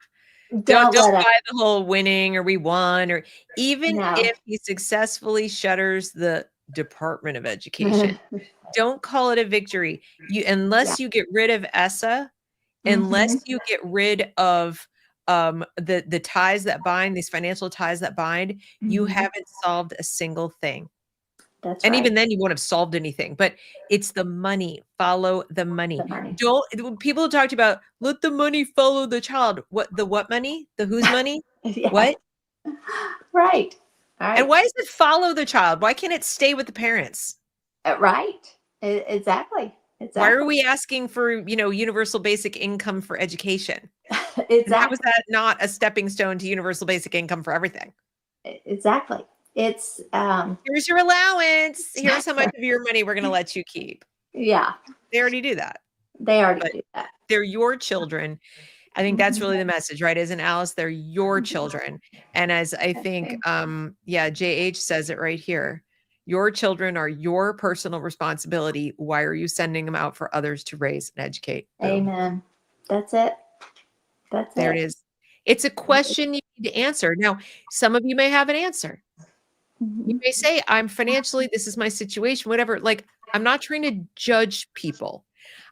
Don't buy the whole winning or we won, or even if he successfully shutters the Department of Education. Don't call it a victory. Unless you get rid of ESSA, unless you get rid of the ties that bind, these financial ties that bind, you haven't solved a single thing. That's and right. even then you won't have solved anything, but it's the money. Follow the money. Don't people talked about let the money follow the child. What money? The whose money? Yeah. What? Right. And why does it follow the child? Why can't it stay with the parents? Right. Exactly. Why are we asking for, universal basic income for education? Exactly. And how is that not a stepping stone to universal basic income for everything? Exactly. It's here's your allowance. Here's how much of your money we're going to let you keep. Yeah. They already do that. They already do that. They're your children. I think that's really the message, right? Isn't Alice? They're your children. And as I think, JH says it right here. Your children are your personal responsibility. Why are you sending them out for others to raise and educate? Boom. Amen. That's it. There it is. It's a question you need to answer. Now, some of you may have an answer. You may say, this is my situation, whatever. Like, I'm not trying to judge people.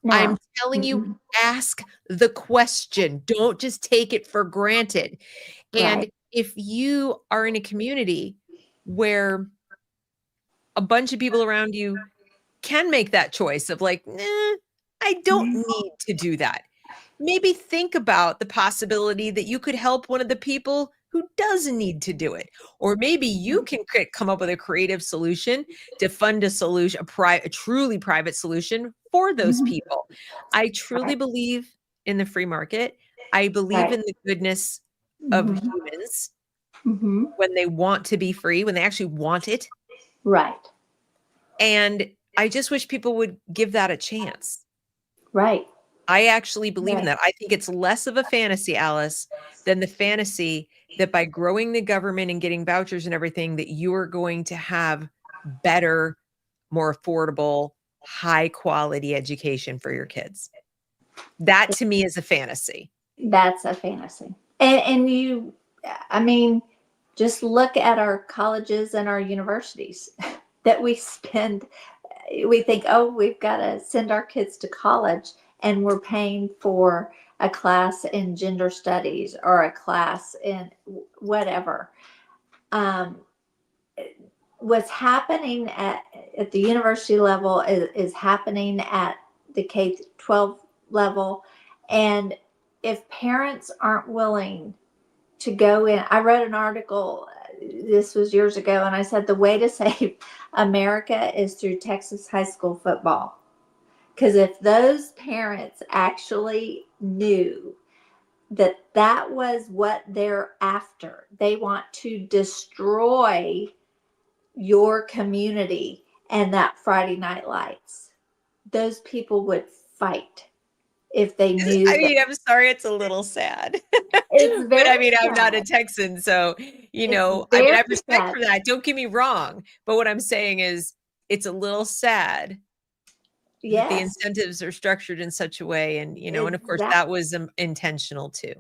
No. I'm telling you, ask the question. Don't just take it for granted. And if you are in a community where a bunch of people around you can make that choice of like, I don't need to do that. Maybe think about the possibility that you could help one of the people who doesn't need to do it. Or maybe you can come up with a creative solution to fund a truly private solution for those people. I truly believe in the free market. I believe in the goodness of humans when they want to be free, when they actually want it. Right. And I just wish people would give that a chance. Right. I actually believe in that. I think it's less of a fantasy, Alice, than the fantasy that by growing the government and getting vouchers and everything, that you are going to have better, more affordable, high quality education for your kids. That to me is a fantasy. That's a fantasy. And you, I mean, just look at our colleges and our universities that we spend, we think, oh, we've got to send our kids to college, and we're paying for a class in gender studies or a class in whatever. Um, what's happening at the university level is happening at the K-12 level. And if parents aren't willing to go in, I wrote an article, this was years ago, and I said the way to save America is through Texas high school football. Because if those parents actually knew that that was what they're after, they want to destroy your community and that Friday Night Lights, those people would fight if they knew I that. mean, I'm sorry, it's a little sad. It's But I very mean, I'm not a sad. Texan, so It's I mean, I very have respect sad. for that. Don't get me wrong. But what I'm saying is it's a little sad that the Yes, incentives are structured in such a way. And of course that exactly. was intentional too.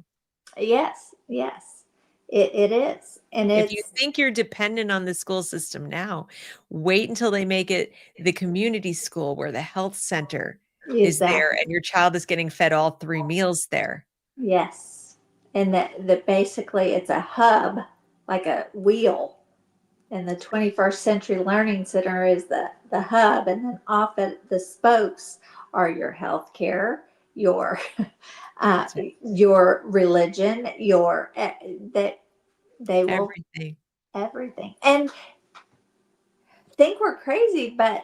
Yes, yes, it is. And If you it's think you're dependent on the school system now, wait until they make it the community school where the health center is there exactly. and your child is getting fed all 3 meals there. Yes. And that basically it's a hub, like a wheel. And the 21st Century Learning Center is the hub. And then off at the spokes are your healthcare, your That's right. your religion, your that they will Everything. everything. And think we're crazy, but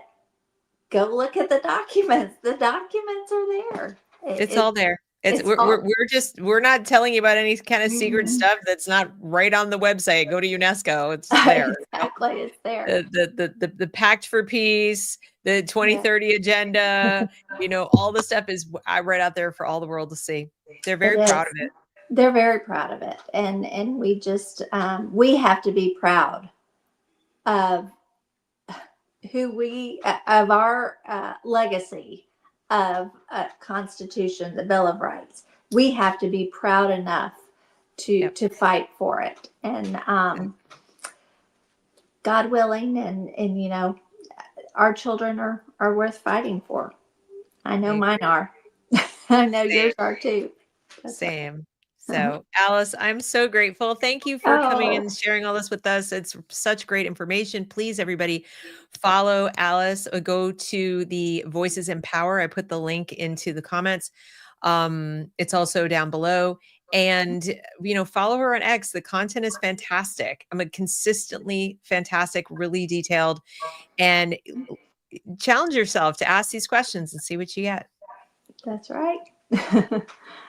go look at the documents. The documents are there. It's all there. It's It's we're we're all. we're just we're not telling you about any kind of secret Mhm. stuff that's not right on the website. Go to UNESCO. It's there. Exactly, it's there. The Pact for Peace, the Yeah. 2030 agenda, all the stuff is right out there for all the world to see. They're It very proud of is. it. They're very proud of it, and we just we have to be proud of who we of our legacy of Constitution, the Bill of Rights. We have to be proud enough to Yep. fight for it, and God willing, and our children are worth fighting for. I I know mine agree. are. I know Same. yours are too. That's right. Same. Uh-huh. So, Alice, I'm so grateful. Thank you for coming Oh, and sharing all this with us. It's such great information. Please, everybody, follow Alice. Go to the Voices in Power. I put the link into the comments. It's also down below. And, follow her on X. The content is fantastic. I'm a consistently fantastic, really detailed, and challenge yourself to ask these questions and see what you get. that's right.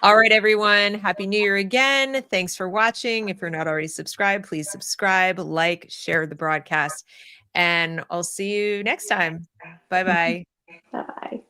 All right, everyone. Happy New Year again. Thanks for watching. If you're not already subscribed, please subscribe, like, share the broadcast, and I'll see you next time. Bye-bye. Bye bye.